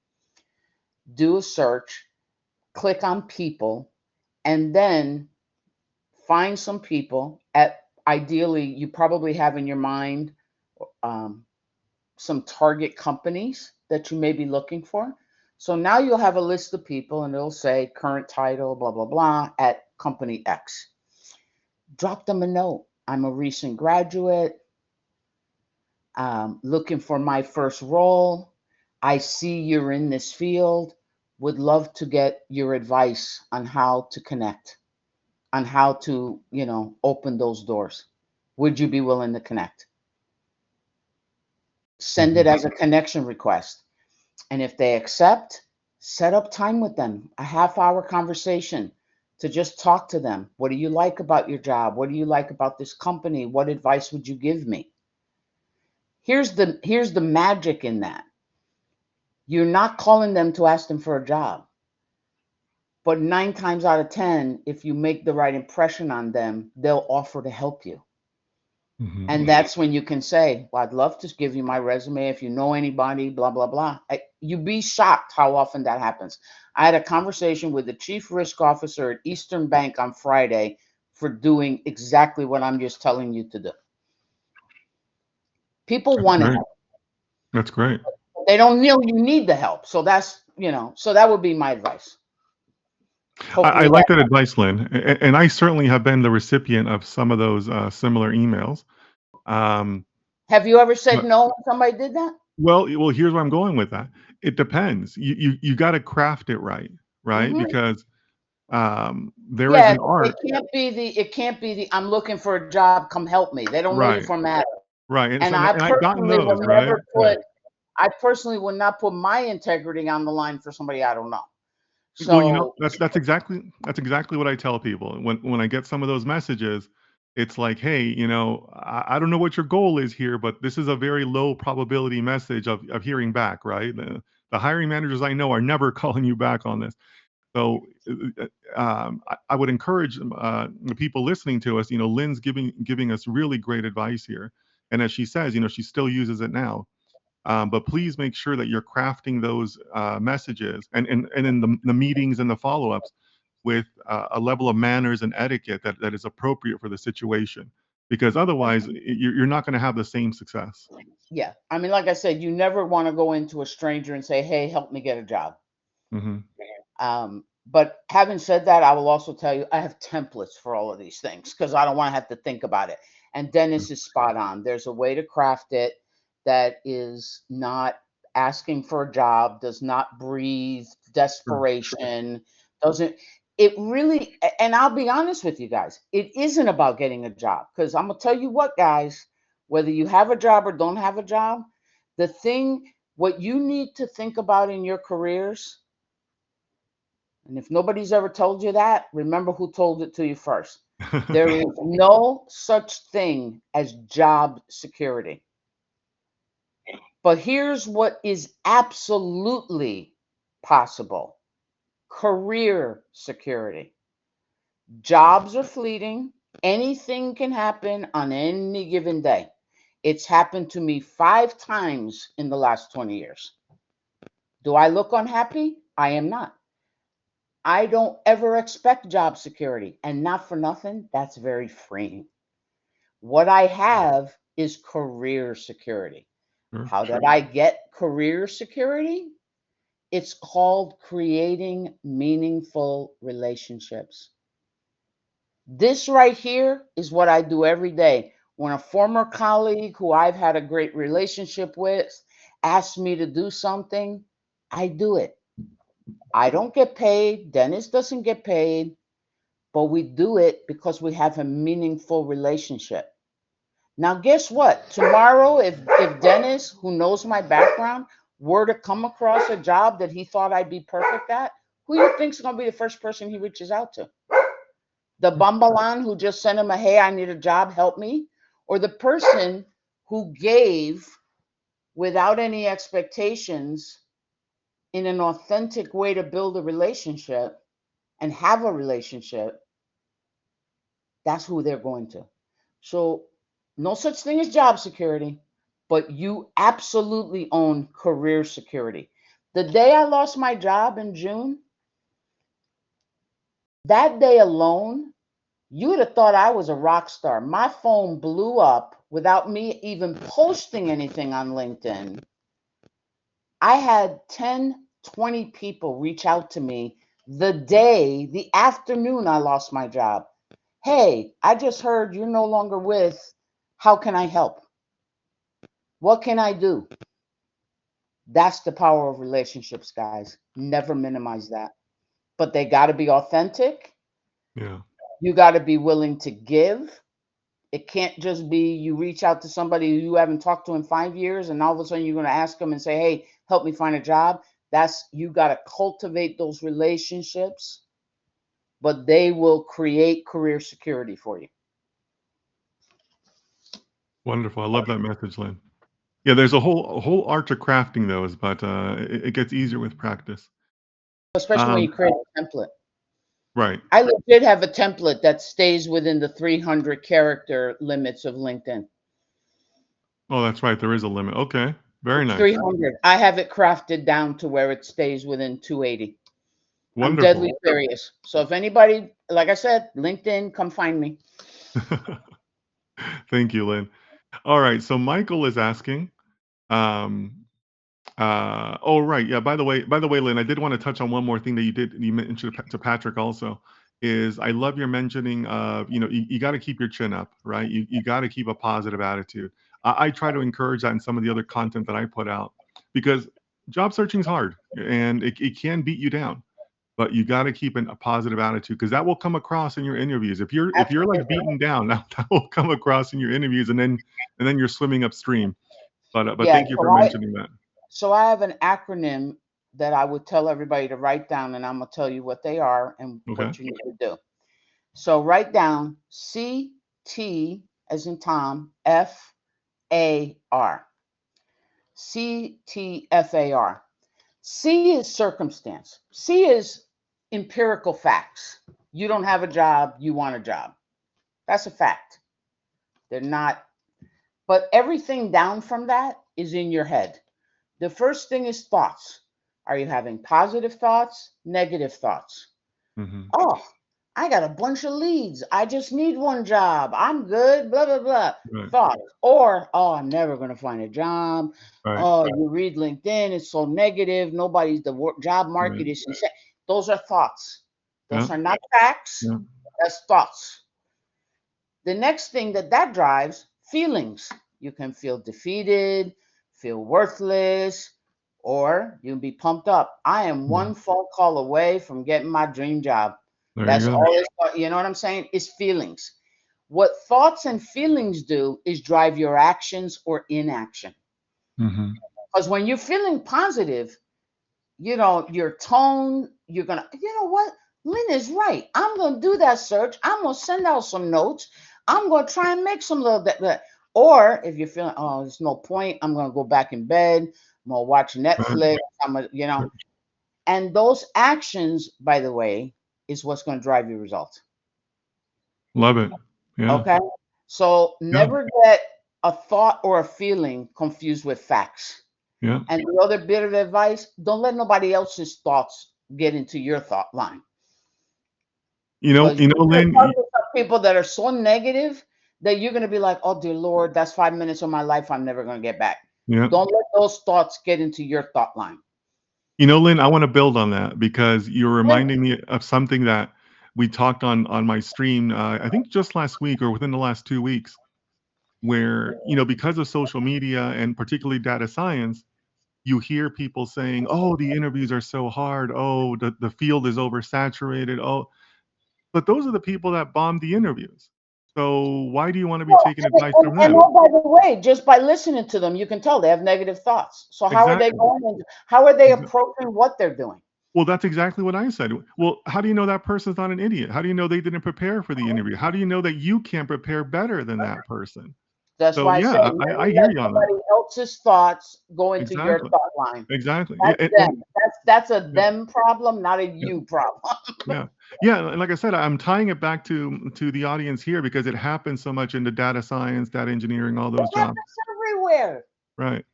do a search, click on people, and then find some people ideally, you probably have in your mind um, some target companies that you may be looking for. So now you'll have a list of people and it'll say current title, blah, blah, blah, at company X. Drop them a note. I'm a recent graduate, looking for my first role. I see you're in this field. Would love to get your advice on how to connect, on how to, open those doors. Would you be willing to connect? Send it Hmm. as a connection request. And if they accept, set up time with them, a half-hour conversation to just talk to them. What do you like about your job? What do you like about this company? What advice would you give me? Here's the magic in that. You're not calling them to ask them for a job. But 9 times out of 10, if you make the right impression on them, they'll offer to help you. Hmm. And that's when you can say, well, I'd love to give you my resume if you know anybody, blah, blah, blah. You'd be shocked how often that happens. I had a conversation with the chief risk officer at Eastern Bank on Friday for doing exactly what I'm just telling you to do. People That's want to great. help. That's great. They don't know you need the help. So so that would be my advice. I Hopefully that. like that advice, Lynn, and I certainly have been the recipient of some of those similar emails. Um, Have you ever said but no when somebody did that? well, here's where I'm going with that. It depends. You got to craft it right, right? Hmm. Because there is Yeah, an art, it can't be the I'm looking for a job, come help me. They don't know you right? from Adam. Right. And And so, and I've gotten those, right? Yeah. I personally would not put my integrity on the line for somebody I don't know. Well, So, that's exactly what I tell people when I get some of those messages. It's like, hey, I don't know what your goal is here, but this is a very low probability message of hearing back, right? The hiring managers I know are never calling you back on this. So I would encourage the people listening to us. Lynn's giving us really great advice here, and as she says, she still uses it now. But please make sure that you're crafting those messages and in the meetings and the follow-ups with a level of manners and etiquette that is appropriate for the situation. Because otherwise, you're not going to have the same success. Yeah. I mean, like I said, you never want to go into a stranger and say, hey, help me get a job. Hmm. But having said that, I will also tell you I have templates for all of these things because I don't want to have to think about it. And Dennis is spot on. There's a way to craft it that is not asking for a job, does not breathe Sure. desperation, doesn't it really, and I'll be honest with you guys, it isn't about getting a job. Because I'm gonna tell you what, guys, whether you have a job or don't have a job, the thing what you need to think about in your careers, and if nobody's ever told you that, remember who told it to you first. There is no such thing as job security. But here's what is absolutely possible: career security. Jobs are fleeting. Anything can happen on any given day. It's happened to me 5 times in the last 20 years. Do I look unhappy? I am not. I don't ever expect job security, and not for nothing, that's very freeing. What I have is career security. Sure. How did I get career security? It's called creating meaningful relationships. This right here is what I do every day. When a former colleague who I've had a great relationship with asks me to do something, I do it. I don't get paid. Dennis doesn't get paid, but we do it because we have a meaningful relationship. Now, guess what? Tomorrow, if Dennis, who knows my background, were to come across a job that he thought I'd be perfect at, who you think's going to be the first person he reaches out to? The bambalan who just sent him a, hey, I need a job, help me? Or the person who gave without any expectations in an authentic way to build a relationship and have a relationship? That's who they're going to. So, no such thing as job security, but you absolutely own career security. The day I lost my job in June, that day alone, you would have thought I was a rock star. My phone blew up without me even posting anything on LinkedIn. I had 10, 20 people reach out to me the afternoon I lost my job. Hey, I just heard you're no longer with. How can I help? What can I do? That's the power of relationships, guys. Never minimize that. But they got to be authentic. Yeah. You got to be willing to give. It can't just be you reach out to somebody you haven't talked to in 5 years and all of a sudden you're going to ask them and say, hey, help me find a job. That's you got to cultivate those relationships, but they will create career security for you. Wonderful. I love that message, Lynn. Yeah, there's a whole art to crafting those, but it gets easier with practice. Especially when Um, you create a template. right. I legit have a template that stays within the 300 character limits of LinkedIn. Oh, that's right. There is a limit. Okay. Very It's nice. 300. I have it crafted down to where it stays within 280. I'm Wonderful. deadly serious. So if anybody, like I said, LinkedIn, come find me. Thank you, Lynn. All right. So Michael is asking, um, oh, right. Yeah. By the way, Lynn, I did want to touch on one more thing that you mentioned to Patrick also is I love your mentioning of, you got to keep your chin up, right? You got to keep a positive attitude. I try to encourage that in some of the other content that I put out because job searching is hard and it can beat you down, but you got to keep a positive attitude because that will come across in your interviews. If you're like Absolutely. beaten down, that will come across in your interviews and then you're swimming upstream. But Yeah. thank you for mentioning that. So I have an acronym that I would tell everybody to write down, and I'm gonna tell you what they are and Okay. what you need to do. So write down CT as in Tom, FAR. CTFAR. C is circumstance. C is empirical facts. You don't have a job, you want a job. That's a fact. They're not, but everything down from that is in your head. The first thing is thoughts. Are you having positive thoughts, negative thoughts? Hmm. Oh, I got a bunch of leads. I just need one job. I'm good, blah, blah, blah. Right. Thoughts. Or, oh, I'm never going to find a job. Right. Oh, you read LinkedIn, it's so negative. Nobody's, the job Right. market is insane. Those are thoughts. Yeah. Those are not facts. Yeah. That's thoughts. The next thing that drives feelings. You can feel defeated, feel worthless, or you can be pumped up. I am Mm. one phone call away from getting my dream job. There you That's go. all it's, you know what I'm saying? It's feelings. What thoughts and feelings do is drive your actions or inaction. Hmm. Because when you're feeling positive, your tone, you're gonna, you know what? Lynn is right. I'm gonna do that search. I'm gonna send out some notes. I'm gonna try and make some little bit. Or if you're feeling, oh, there's no point, I'm gonna go back in bed. I'm gonna watch Right. Netflix. I'm gonna, Right. and those actions, by the way, is what's gonna drive your results. Love it. Yeah. Okay. So Yeah. never get a thought or a feeling confused with facts. Yeah. And the other bit of advice, don't let nobody else's thoughts get into your thought line. Because You know, you're Lynn. talking to some people that are so negative that you're going to be like, oh, dear Lord, that's 5 minutes of my life I'm never going to get back. Yeah. Don't let those thoughts get into your thought line. You know, Lynn, I want to build on that because you're Yeah. reminding me of something that we talked on my stream. I think just last week or within the last 2 weeks, where because of social media and particularly data science, you hear people saying, "Oh, the interviews are so hard. Oh, the field is oversaturated. Oh," but those are the people that bombed the interviews. So why do you want to be Well, taking advice from and them? oh, by the way, just by listening to them, you can tell they have negative thoughts. So how are they Exactly. going? How are they Exa- approaching what they're doing? Well, that's exactly what I said. Well, how do you know that person's not an idiot? How do you know they didn't prepare for the interview? How do you know that you can't prepare better than that person? That's So why I say yeah, never I hear let you on that. somebody else's thoughts go into your Exactly. thought line. Exactly. Yeah, That's them. That's a yeah, them problem, not a yeah, you problem. yeah, yeah. And like I said, I'm tying it back to the audience here because it happens so much in the data science, data engineering, all It those jobs. happens everywhere. Right.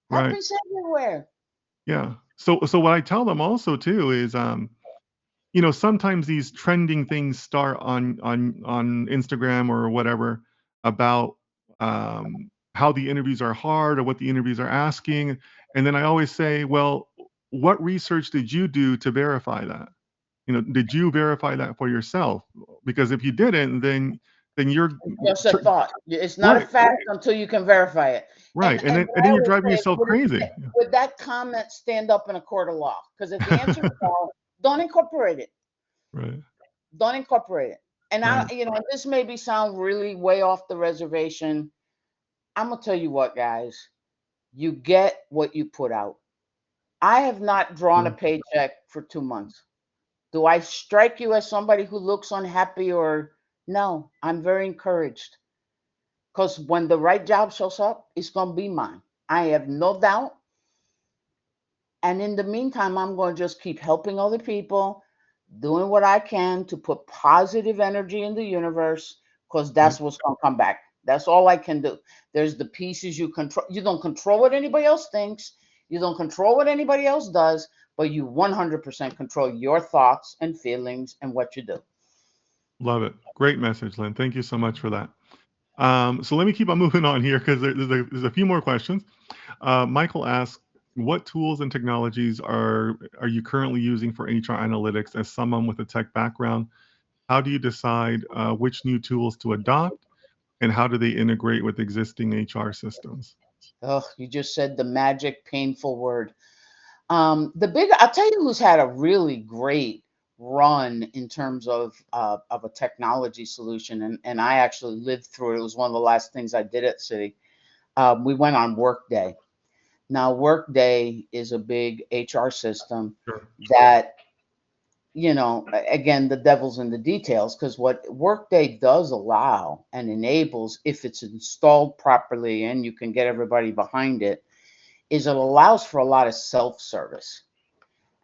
Right. Happens everywhere. Yeah. So what I tell them also too is sometimes these trending things start on Instagram or whatever about how the interviews are hard or what the interviews are asking, and then I always say, well, what research did you do to verify that? Did you verify that for yourself? Because if you didn't, then you're It's just a thought. It's not a right, fact until you can verify it. right, and And then what and I then you're always driving say, yourself crazy. would that comment stand up in a court of law? Because if the answer is no, don't incorporate it. Right, Don't incorporate it. And right, this maybe sound really way off the reservation. I'm gonna tell you what, guys. You get what you put out. I have not drawn a true. paycheck for 2 months. Do I strike you as somebody who looks unhappy or no? I'm very encouraged because when the right job shows up, it's going to be mine. I have no doubt. And in the meantime, I'm going to just keep helping other people, doing what I can to put positive energy in the universe because Yep. that's what's going to come back. That's all I can do. There's the pieces you control. You don't control what anybody else thinks. You don't control what anybody else does, but you 100% control your thoughts and feelings and what you do. Love it. Great message, Lynn. Thank you so much for that. So let me keep on moving on here because there's a few more questions. Michael asks, what tools and technologies are you currently using for HR analytics as someone with a tech background? How do you decide which new tools to adopt, and how do they integrate with existing HR systems? Oh, you just said the magic, painful word. I'll tell you who's had a really great run in terms of a technology solution, and I actually lived through it. It was one of the last things I did at City. We went on Workday. Now, Workday is a big HR system Sure. that, again, the devil's in the details because what Workday does allow and enables, if it's installed properly and you can get everybody behind it, is it allows for a lot of self service.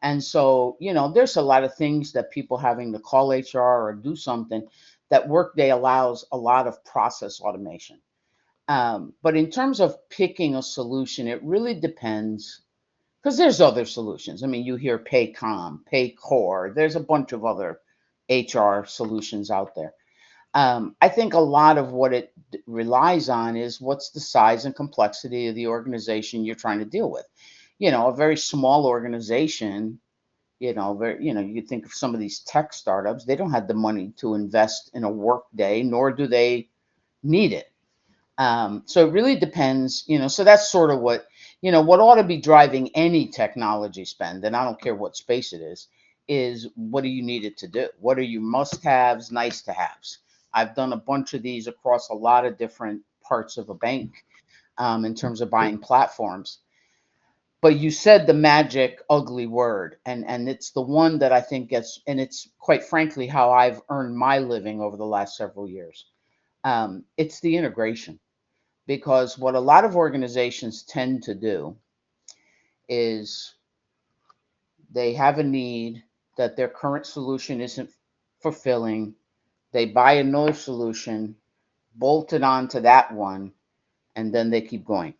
And so, there's a lot of things that people having to call HR or do something that Workday allows a lot of process automation. But in terms of picking a solution, it really depends because there's other solutions. I mean, you hear Paycom, Paycor, there's a bunch of other HR solutions out there. I think a lot of what it relies on is what's the size and complexity of the organization you're trying to deal with. A very small organization, you think of some of these tech startups, they don't have the money to invest in a work day, nor do they need it. So it really depends, so that's sort of what ought to be driving any technology spend, and I don't care what space it is what do you need it to do? What are your must haves, nice to haves? I've done a bunch of these across a lot of different parts of a bank in terms of buying platforms. But you said the magic ugly word, and it's the one that I think gets, and it's quite frankly how I've earned my living over the last several years. It's the integration, because what a lot of organizations tend to do is they have a need that their current solution isn't fulfilling. They buy another solution, bolt it onto that one, and then they keep going.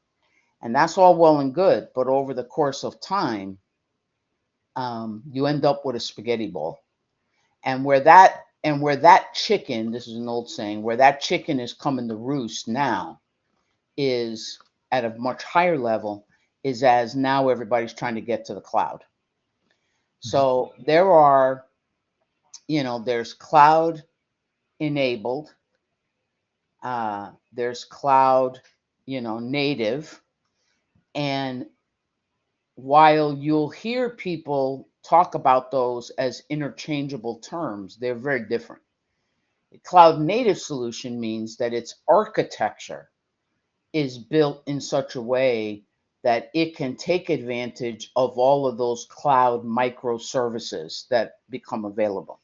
And that's all well and good, but over the course of time, you end up with a spaghetti ball. And where that chicken, this is an old saying, where that chicken is coming to roost now is at a much higher level, is as now everybody's trying to get to the cloud. So there's cloud enabled, there's cloud, native. And while you'll hear people talk about those as interchangeable terms, they're very different. A cloud native solution means that its architecture is built in such a way that it can take advantage of all of those cloud microservices that become available.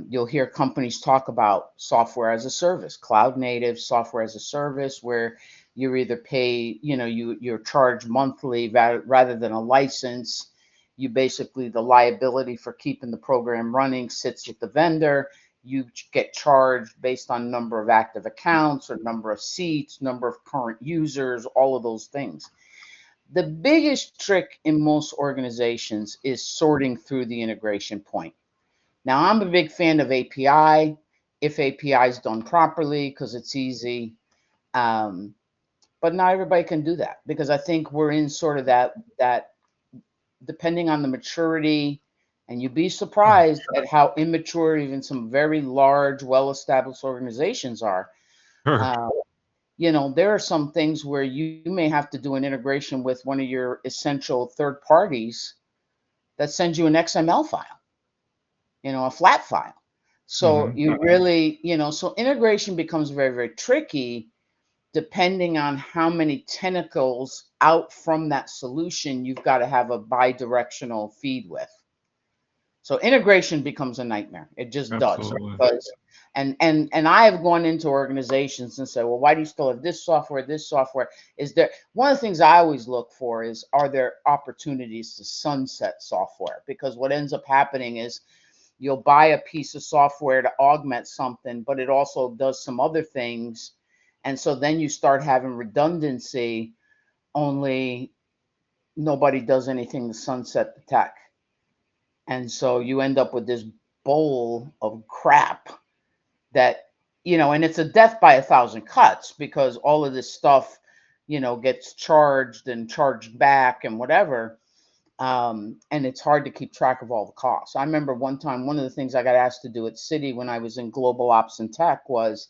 You'll hear companies talk about software as a service, cloud native software as a service, where you're either pay, you're charged monthly rather than a license. You basically, the liability for keeping the program running sits with the vendor. You get charged based on number of active accounts or number of seats, number of current users, all of those things. The biggest trick in most organizations is sorting through the integration point. Now, I'm a big fan of API, if API is done properly, because it's easy. But not everybody can do that, because I think we're in sort of that depending on the maturity, and you'd be surprised at how immature even some very large, well-established organizations are. Sure. Uh, there are some things where you may have to do an integration with one of your essential third parties that sends you an XML file, a flat file. So Hmm. you really, so integration becomes very, very tricky depending on how many tentacles out from that solution you've got to have a bi-directional feed with. So integration becomes a nightmare. It just does. Absolutely. Because and I have gone into organizations and said, well, why do you still have this software? This software is there. One of the things I always look for is, are there opportunities to sunset software? Because what ends up happening is you'll buy a piece of software to augment something, but it also does some other things. And so then you start having redundancy, only nobody does anything to sunset the tech. And so you end up with this bowl of crap that, and it's a death by a thousand cuts, because all of this stuff, gets charged and charged back and whatever. And it's hard to keep track of all the costs. I remember one time, one of the things I got asked to do at Citi when I was in global ops and tech was,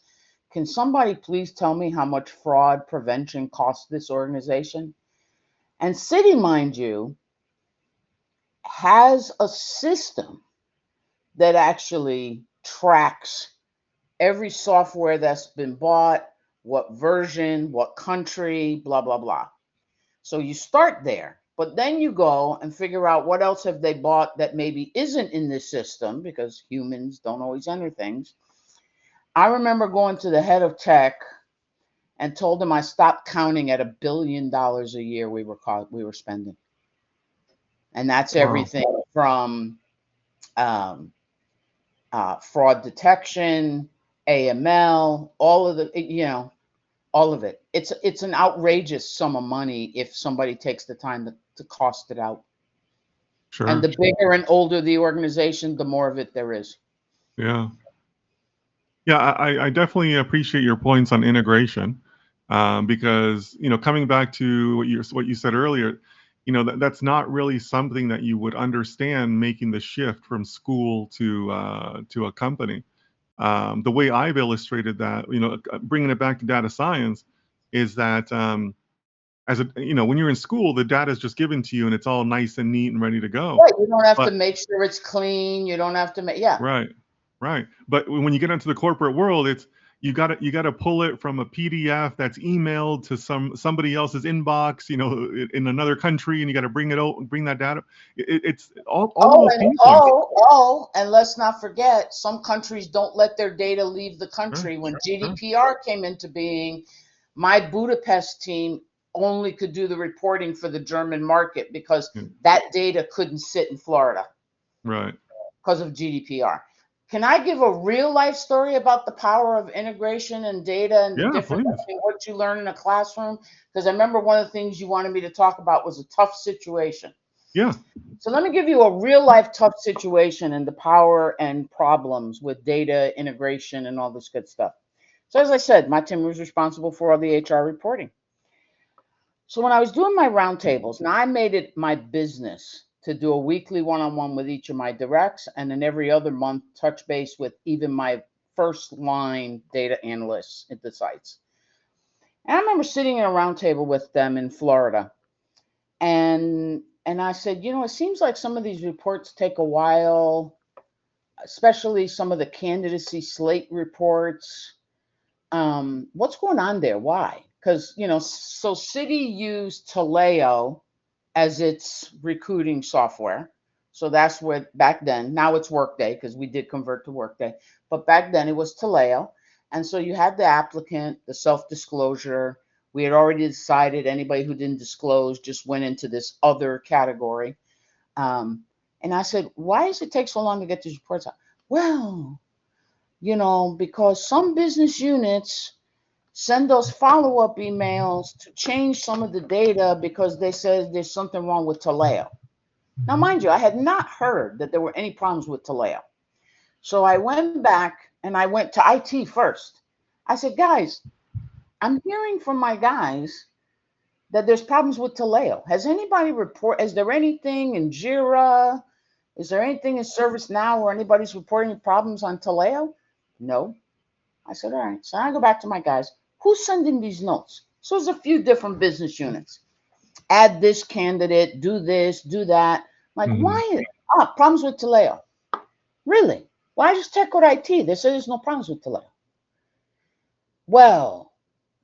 can somebody please tell me how much fraud prevention costs this organization? And Citi, mind you, has a system that actually tracks every software that's been bought, what version, what country, blah, blah, blah. So you start there, but then you go and figure out what else have they bought that maybe isn't in this system, because humans don't always enter things. I remember going to the head of tech and told him I stopped counting at $1 billion a year we were spending. And that's Wow. everything from um, fraud detection, AML, all of the, all of it. It's an outrageous sum of money if somebody takes the time to cost it out. And Sure. the bigger and older the organization, the more of it there is. Yeah. Yeah, I definitely appreciate your points on integration, because coming back to what you said earlier, that's not really something that you would understand making the shift from school to a company. The way I've illustrated that, bringing it back to data science, is that as a when you're in school, the data is just given to you and it's all nice and neat and ready to go. Right. You don't have to But make sure it's clean. You don't have to make, yeah. right. Right. But when you get into the corporate world, it's you got to pull it from a PDF that's emailed to somebody else's inbox, in another country, and you got to bring that data. It's all of Oh, those and pain points. and let's not forget, some countries don't let their data leave the Sure, country. When sure. GDPR came into being, my Budapest team only could do the reporting for the German market because Yeah, that data couldn't sit in Florida right. because of GDPR. Can I give a real life story about the power of integration and data and the Yeah, difference please. between what you learn in a classroom? Because I remember one of the things you wanted me to talk about was a tough situation. Yeah. So let me give you a real life tough situation and the power and problems with data integration and all this good stuff. So as I said, my team was responsible for all the HR reporting. So when I was doing my roundtables, now I made it my business to do a weekly one-on-one with each of my directs, and then every other month touch base with even my first line data analysts at the sites. And I remember sitting in a roundtable with them in Florida, and I said, it seems like some of these reports take a while, especially some of the candidacy slate reports. What's going on there? Why? Because so Citi used Taleo as its recruiting software. So that's what back then. Now it's Workday because we did convert to Workday, but back then it was Taleo. And so you had the applicant, the self-disclosure. We had already decided anybody who didn't disclose just went into this other category. Um, and I said, why does it take so long to get these reports out? Well, because some business units send those follow-up emails to change some of the data because they said there's something wrong with Taleo. Now, mind you, I had not heard that there were any problems with Taleo. So I went back and I went to IT first. I said, guys, I'm hearing from my guys that there's problems with Taleo. Is there anything in Jira? Is there anything in ServiceNow where anybody's reporting problems on Taleo? No. I said, all right. So I go back to my guys. Who's sending these notes? So there's a few different business units. Add this candidate, do this, do that. Like, Hmm. why? Problems with Taleo. Really? Why just check with IT? They say there's no problems with Taleo. Well,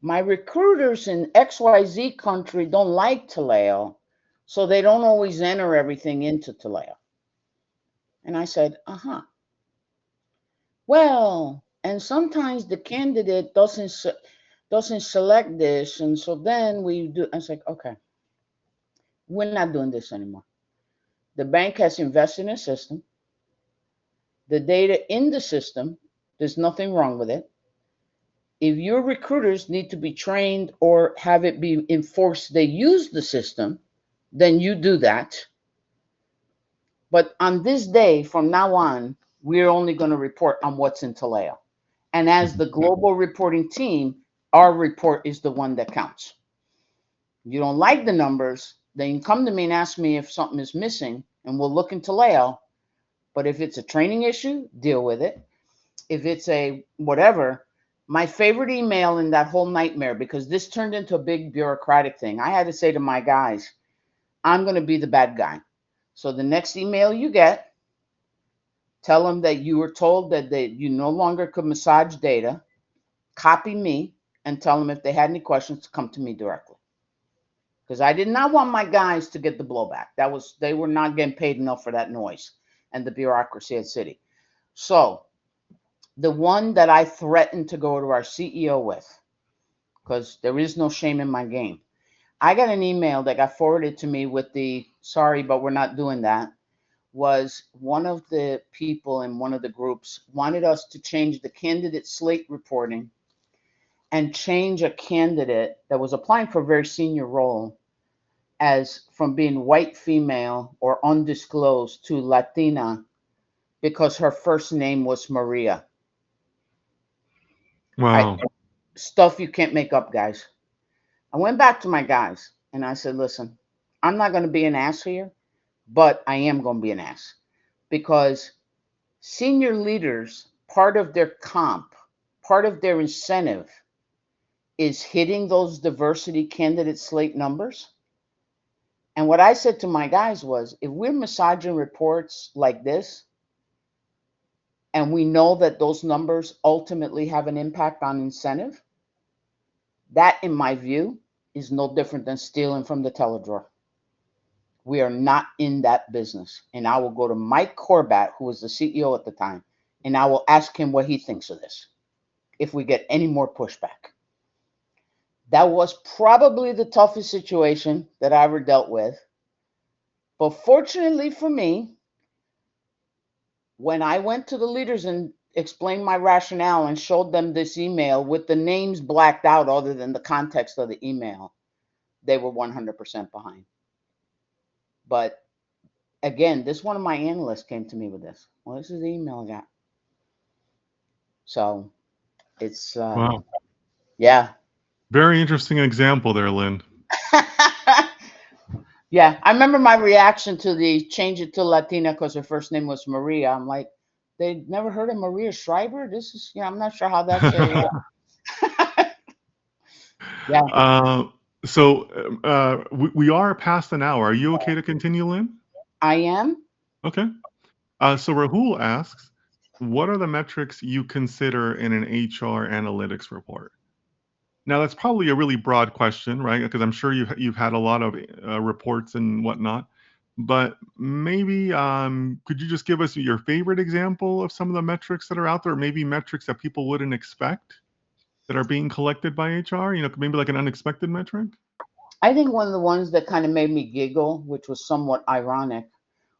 my recruiters in XYZ country don't like Taleo, so they don't always enter everything into Taleo. And I said, uh-huh. Well, and sometimes the candidate doesn't select this, and so then we do. I was like, okay, we're not doing this anymore. The bank has invested in a system. The data in the system, there's nothing wrong with it. If your recruiters need to be trained or have it be enforced they use the system, then you do that. But on this day, from now on, we're only going to report on what's in Taleo. And as the global reporting team, our report is the one that counts. You don't like the numbers, then you come to me and ask me if something is missing, and we'll look into Taleo. But if it's a training issue, deal with it. If it's a whatever, my favorite email in that whole nightmare, because this turned into a big bureaucratic thing, I had to say to my guys, I'm going to be the bad guy. So the next email you get, tell them that you were told that you no longer could massage data, copy me, and tell them if they had any questions to come to me directly. Because I did not want my guys to get the blowback. They were not getting paid enough for that noise and the bureaucracy at Citi. So the one that I threatened to go to our CEO with, because there is no shame in my game, I got an email that got forwarded to me with the sorry, but we're not doing that. Was one of the people in one of the groups wanted us to change the candidate slate reporting and change a candidate that was applying for a very senior role as from being white female or undisclosed to Latina because her first name was Maria. I Wow. stuff you can't make up, guys. I went back to my guys and I said, listen, I'm not going to be an ass here, but I am going to be an ass because senior leaders, part of their comp, part of their incentive is hitting those diversity candidate slate numbers. And what I said to my guys was, if we're massaging reports like this, and we know that those numbers ultimately have an impact on incentive, that, in my view, is no different than stealing from the teller drawer. We are not in that business. And I will go to Mike Corbat, who was the CEO at the time, and I will ask him what he thinks of this if we get any more pushback. That was probably the toughest situation that I ever dealt with. But fortunately for me, when I went to the leaders and explained my rationale and showed them this email with the names blacked out other than the context of the email, they were 100% behind. But again, this one of my analysts came to me with this. Well, this is the email I got. So it's, Wow. yeah. Very interesting example there, Lynn. Yeah, I remember my reaction to the change it to Latina because her first name was Maria. I'm like, they never heard of Maria Schreiber? This is, I'm not sure how that's a, yeah, Uh, we are past an hour. Are you okay to continue, Lynn? I am. Okay. So Rahul asks, what are the metrics you consider in an HR analytics report? Now, that's probably a really broad question, right? Because I'm sure you've had a lot of reports and whatnot. But maybe could you just give us your favorite example of some of the metrics that are out there, or maybe metrics that people wouldn't expect that are being collected by HR? Maybe like an unexpected metric? I think one of the ones that kind of made me giggle, which was somewhat ironic,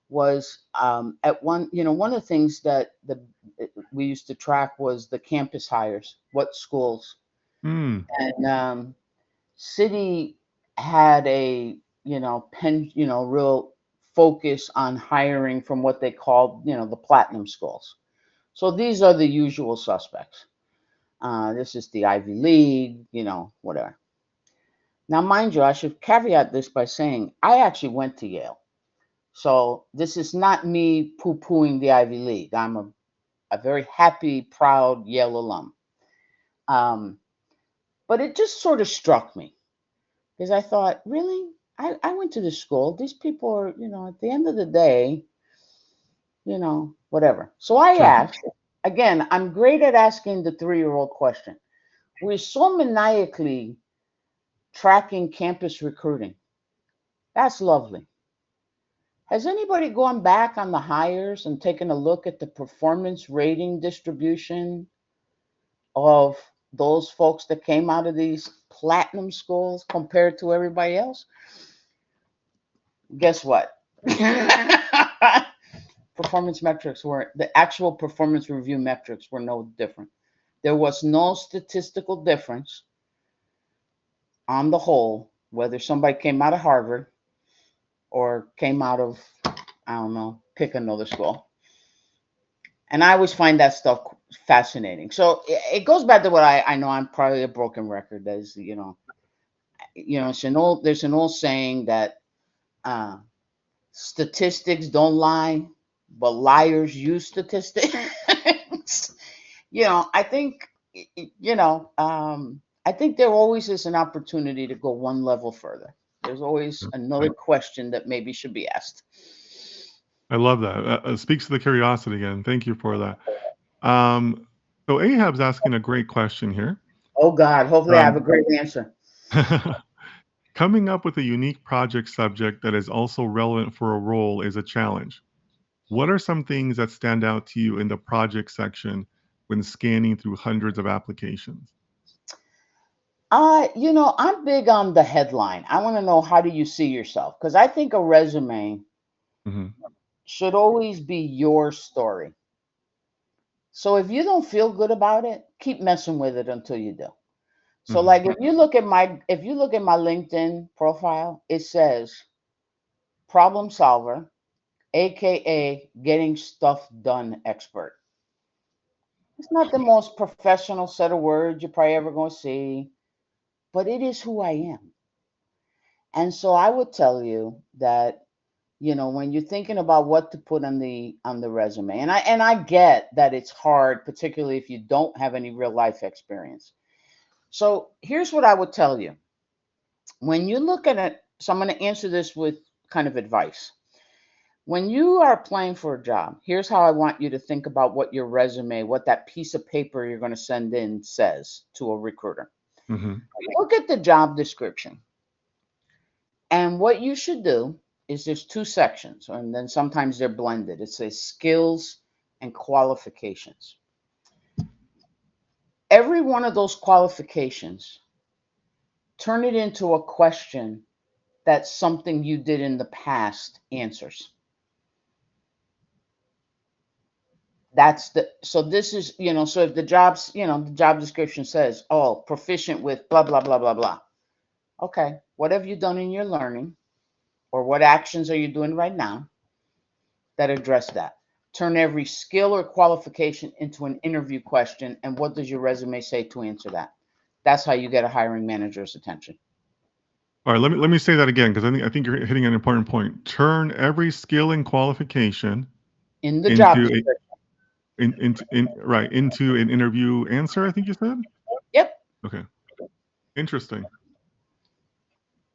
was at one, one of the things that we used to track was the campus hires, what schools. Hmm. And City had a, real focus on hiring from what they called, the platinum schools. So these are the usual suspects. This is the Ivy League, whatever. Now, mind you, I should caveat this by saying I actually went to Yale. So this is not me poo-pooing the Ivy League. I'm a very happy, proud Yale alum. But it just sort of struck me because I thought, really? I went to this school. These people are, at the end of the day, whatever. So I Sure. asked, again, I'm great at asking the 3-year-old question. We're so maniacally tracking campus recruiting. That's lovely. Has anybody gone back on the hires and taken a look at the performance rating distribution of those folks that came out of these platinum schools compared to everybody else? Guess what? Performance metrics were the actual performance review metrics were no different. There was no statistical difference on the whole, whether somebody came out of Harvard or came out of, I don't know, pick another school. And I always find that stuff fascinating. So it goes back to what I know I'm probably a broken record. There's, there's an old saying that statistics don't lie, but liars use statistics. I think, I think there always is an opportunity to go one level further. There's always another question that maybe should be asked. I love that. Speaks to the curiosity again. Thank you for that. So Ahab's asking a great question here. Oh God, hopefully I have a Um, great answer. Coming up with a unique project subject that is also relevant for a role is a challenge. What are some things that stand out to you in the project section when scanning through hundreds of applications? I'm big on the headline. I want to know, how do you see yourself? Because I think a resume Hmm. should always be your story. So if you don't feel good about it, keep messing with it until you do. So Hmm. like if you look at my LinkedIn profile, it says problem solver, aka getting stuff done expert. It's not the most professional set of words you're probably ever going to see, but it is who I am. And so I would tell you that, when you're thinking about what to put on the resume, and I get that it's hard, particularly if you don't have any real life experience. So here's what I would tell you. When you look at it, so I'm going to answer this with kind of advice. When you are applying for a job, here's how I want you to think about what your resume, what that piece of paper you're going to send in says to a recruiter. Hmm. Look at the job description. And what you should do is, there's two sections, and then sometimes they're blended. It says skills and qualifications. Every one of those qualifications, turn it into a question that something you did in the past answers. So if the job description says, oh, proficient with blah, blah, blah, blah, blah. Okay, what have you done in your learning, or what actions are you doing right now that address that? Turn every skill or qualification into an interview question, and what does your resume say to answer that? That's how you get a hiring manager's attention. All right, let me say that again, because I think you're hitting an important point. Turn every skill and qualification In the job into a description. into an interview answer, I think you said. Yep. Okay, interesting.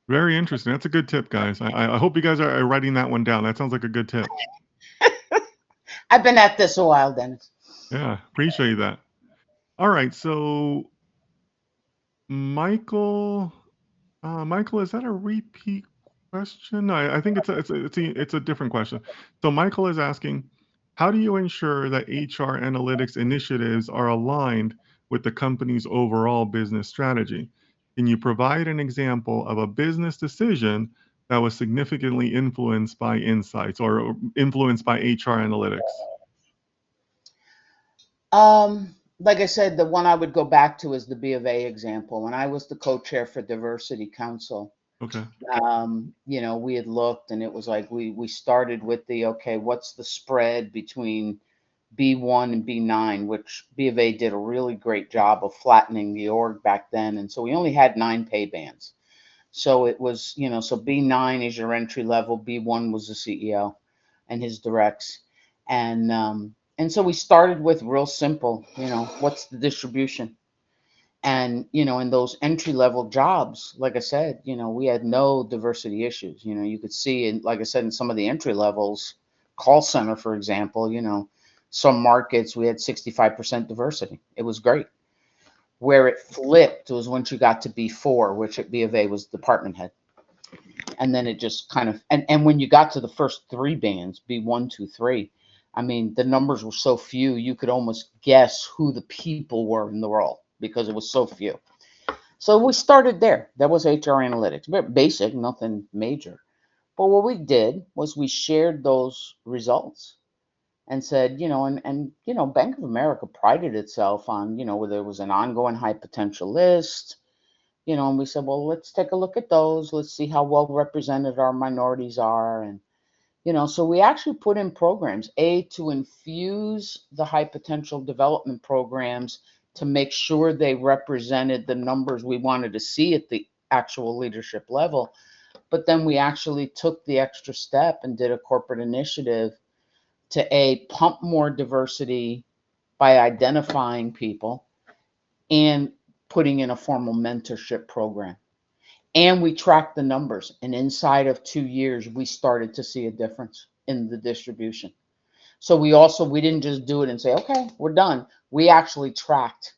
Very interesting. That's a good tip, guys. I hope you guys are writing that one down. That sounds like a good tip. I've been at this a while, Dennis. Yeah, appreciate that. All right, so Michael, Michael, is that a repeat question? I think it's a different question. So Michael is asking, how do you ensure that HR analytics initiatives are aligned with the company's overall business strategy? Can you provide an example of a business decision that was significantly influenced by insights or influenced by HR analytics? Like I said, the one I would go back to is the B of A example. When I was the co-chair for Diversity Council, Okay. we had looked, and it was like we started with okay, what's the spread between B1 and B9, which B of A did a really great job of flattening the org back then. And so we only had 9 pay bands. So it was, so B9 is your entry level, B1 was the CEO and his directs. And so we started with real simple, what's the distribution? And, in those entry level jobs, like I said, we had no diversity issues. You could see, and like I said, in some of the entry levels, call center, for example, some markets we had 65% diversity. It was great. Where it flipped was once you got to B4, which at B of A was department head. And then it just kind of, and when you got to the first 3 bands, B1, 2, 3, I mean, the numbers were so few, you could almost guess who the people were in the role because it was so few. So we started there. That was HR analytics, basic, nothing major. But what we did was we shared those results and said, Bank of America prided itself on, where there was an ongoing high potential list, and we said, well, let's take a look at those. Let's see how well represented our minorities are. And, so we actually put in programs, to infuse the high potential development programs to make sure they represented the numbers we wanted to see at the actual leadership level. But then we actually took the extra step and did a corporate initiative to pump more diversity by identifying people and putting in a formal mentorship program. And we tracked the numbers. And inside of 2 years, we started to see a difference in the distribution. So we didn't just do it and say, okay, we're done. We actually tracked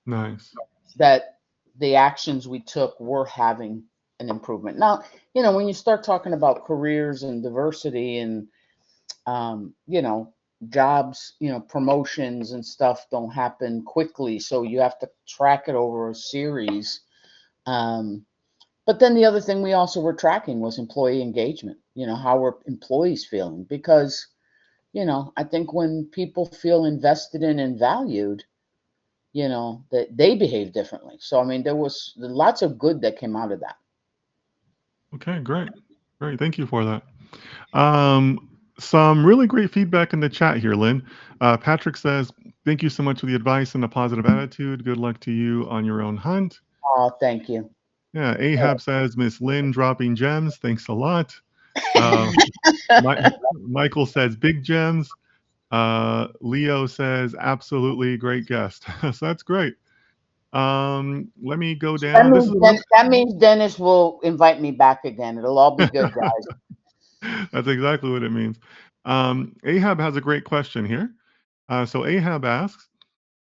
Nice. that the actions we took were having an improvement. Now, when you start talking about careers and diversity and um, you know, jobs, promotions and stuff don't happen quickly. So you have to track it over a series. Um, but then the other thing we also were tracking was employee engagement. How were employees feeling? Because, I think when people feel invested in and valued, that they behave differently. So, I mean, there was lots of good that came out of that. Okay, great. Great. Thank you for that. Some really great feedback in the chat here, Lynn. Patrick says, thank you so much for the advice and the positive attitude. Good luck to you on your own hunt. Oh, thank you. Yeah, Ahab says, Miss Lynn dropping gems. Thanks a lot. Uh, Michael says, big gems. Leo says, absolutely great guest. So that's great. Let me go That down. This means is a really that means Dennis will invite me back again. It'll all be good, guys. That's exactly what it means. Ahab has a great question here. So Ahab asks,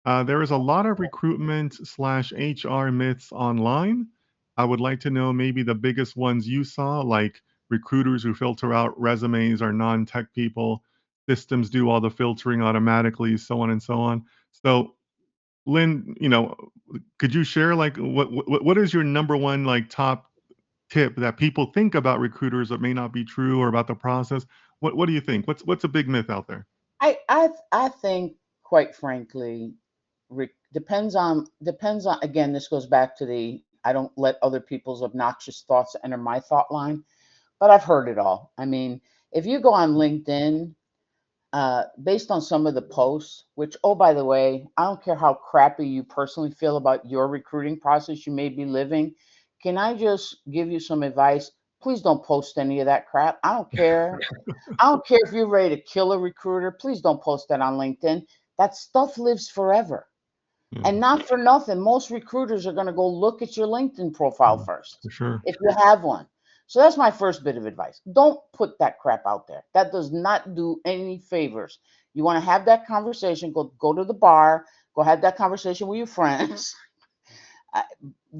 there is a lot of recruitment slash HR myths online. I would like to know maybe the biggest ones you saw, like recruiters who filter out resumes or non-tech people, systems do all the filtering automatically, so on and so on. So Lynn, could you share like what is your number one like top tip that people think about recruiters that may not be true or about the process? What do you think? What's a big myth out there? I think, quite frankly, depends on again. This goes back to the I don't let other people's obnoxious thoughts enter my thought line. But I've heard it all. I mean, if you go on LinkedIn, based on some of the posts, which, oh, by the way, I don't care how crappy you personally feel about your recruiting process you may be living. Can I just give you some advice? Please don't post any of that crap. I don't care. I don't care if you're ready to kill a recruiter. Please don't post that on LinkedIn. That stuff lives forever. Yeah, And not for nothing, most recruiters are going to go look at your LinkedIn profile yeah, first for sure. if you have one. So that's my first bit of advice. Don't put that crap out there. That does not do any favors. You want to have that conversation, go to the bar, go have that conversation with your friends. I-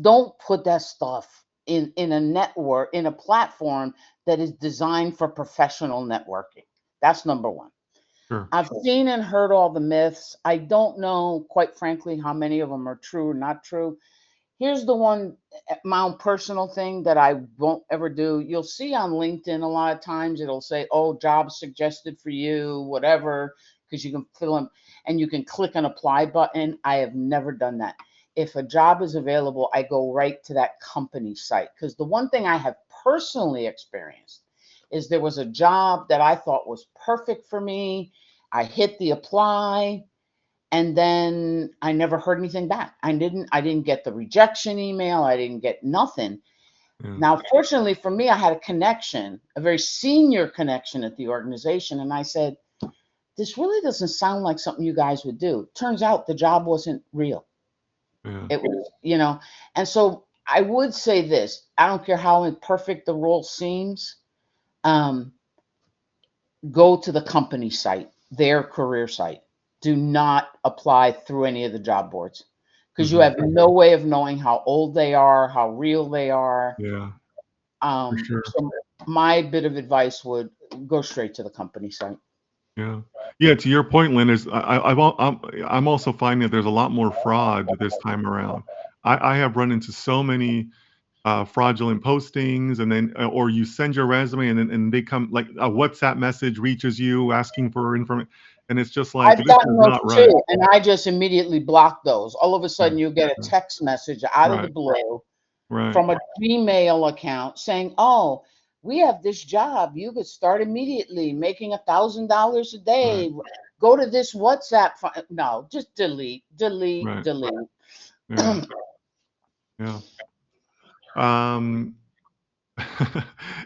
don't put that stuff in a network, in a platform that is designed for professional networking. That's number one. Sure. I've seen and heard all the myths. I don't know, quite frankly, how many of them are true or not true. Here's the one, my own personal thing that I won't ever do. You'll see on LinkedIn a lot of times it'll say, "Oh, jobs suggested for you," whatever, because you can fill them and you can click an apply button. I have never done that. If a job is available, I go right to that company site because the one thing I have personally experienced is there was a job that I thought was perfect for me. I hit the apply and then I never heard anything back. I didn't get the rejection email. I didn't get nothing. Yeah. Now, fortunately for me, I had a connection, a very senior connection at the organization, and I said, "This really doesn't sound like something you guys would do." Turns out the job wasn't real. Yeah. It was, and so I would say this: I don't care how imperfect the role seems. Um, go to the company site, their career site. Do not apply through any of the job boards because you Hmm. have no way of knowing how old they are, how real they are. Yeah, for sure. So my bit of advice would go straight to the company site. Yeah. Yeah, to your point, Lynn, is I'm also finding that there's a lot more fraud this time around. I have run into so many fraudulent postings, and then or you send your resume and they come like a WhatsApp message reaches you asking for information, and it's just like I've this gotten is those not right. too, and I just immediately block those. All of a Yeah, sudden, you get a yeah. text message out of the Right, blue right, from a Gmail account saying, "Oh, we have this job. You could start immediately, making $1,000 a right, day. Go to this WhatsApp." No, just delete, delete, right. delete. Yeah, yeah. Um,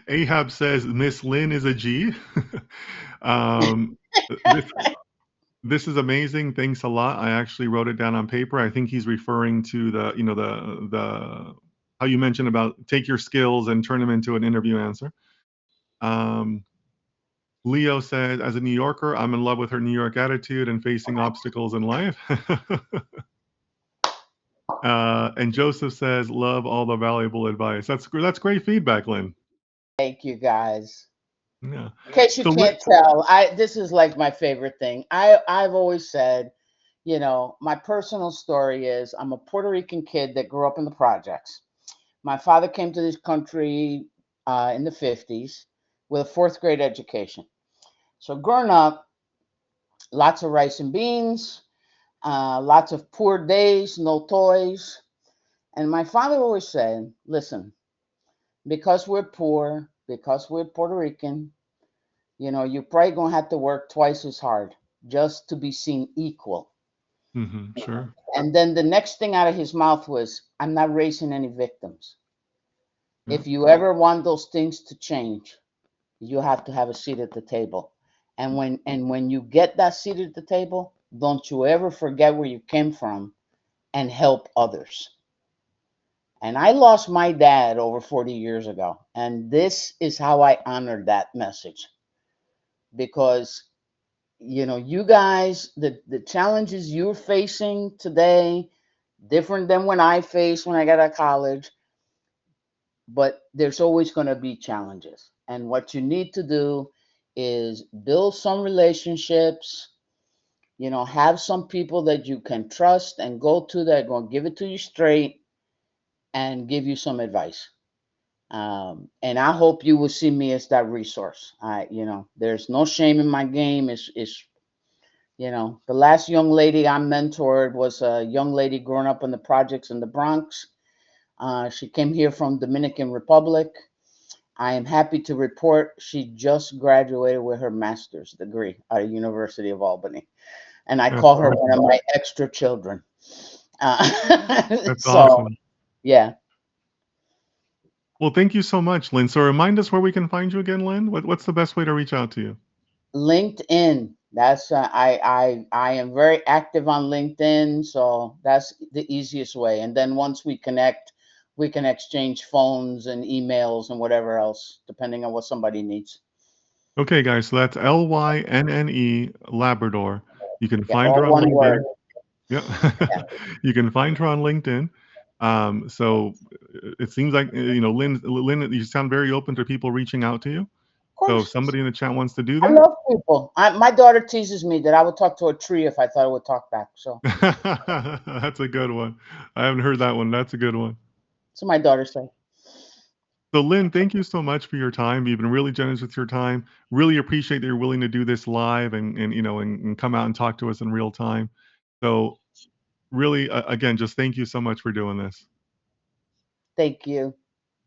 Ahab says Miss Lynn is a G. um, this this is amazing. Thanks a lot. I actually wrote it down on paper. I think he's referring to the how you mentioned about take your skills and turn them into an interview answer. Um, Leo said, as a New Yorker, I'm in love with her New York attitude and facing obstacles in life. And Joseph says, love all the valuable advice. That's great feedback, Lynn. Thank you, guys. Yeah. In case you So, Lynn, can't tell, this is like my favorite thing. I've always said, my personal story is I'm a Puerto Rican kid that grew up in the projects. My father came to this country in the 50s with a fourth grade education. So growing up, lots of rice and beans, lots of poor days, no toys. And my father always said, listen, because we're poor, because we're Puerto Rican, you're probably going to have to work twice as hard just to be seen equal. Sure. And then the next thing out of his mouth was, I'm not raising any victims. Yeah. If you ever want those things to change, you have to have a seat at the table. And when you get that seat at the table, don't you ever forget where you came from and help others. And I lost my dad over 40 years ago. And this is how I honored that message. Because, you guys, the challenges you're facing today, different than when I faced when I got out of college, but there's always going to be challenges. And what you need to do is build some relationships, have some people that you can trust and go to that are going to give it to you straight and give you some advice. And I hope you will see me as that resource. There's no shame in my game. The last young lady I mentored was a young lady growing up in the projects in the Bronx. She came here from Dominican Republic. I am happy to report she just graduated with her master's degree at the University of Albany. And I That's call her one of awesome. my extra children. That's So, awesome. yeah. Well, thank you so much, Lynn. So remind us where we can find you again, Lynn. What's the best way to reach out to you? LinkedIn. That's I am very active on LinkedIn, so that's the easiest way. And then once we connect, we can exchange phones and emails and whatever else, depending on what somebody needs. Okay, guys. So that's Lynne Labrador. You can Yeah, find all her on one word. LinkedIn. Yeah. You can find her on LinkedIn. So it seems like Lynn, you sound very open to people reaching out to you. Of So if course. somebody in the chat wants to do I that, love people. My daughter teases me that I would talk to a tree if I thought it would talk back. So that's a good one. I haven't heard that one. That's a good one. that's what my daughter said. So Lynn, thank you so much for your time. You've been really generous with your time. Really appreciate that you're willing to do this live and come out and talk to us in real time. So really, again, just thank you so much for doing this. Thank you.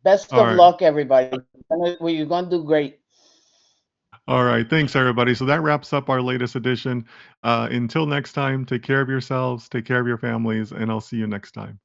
Best All of right. luck, everybody. Well, you're going to do great. All right. Thanks, everybody. So that wraps up our latest edition. Until next time, take care of yourselves, take care of your families, and I'll see you next time.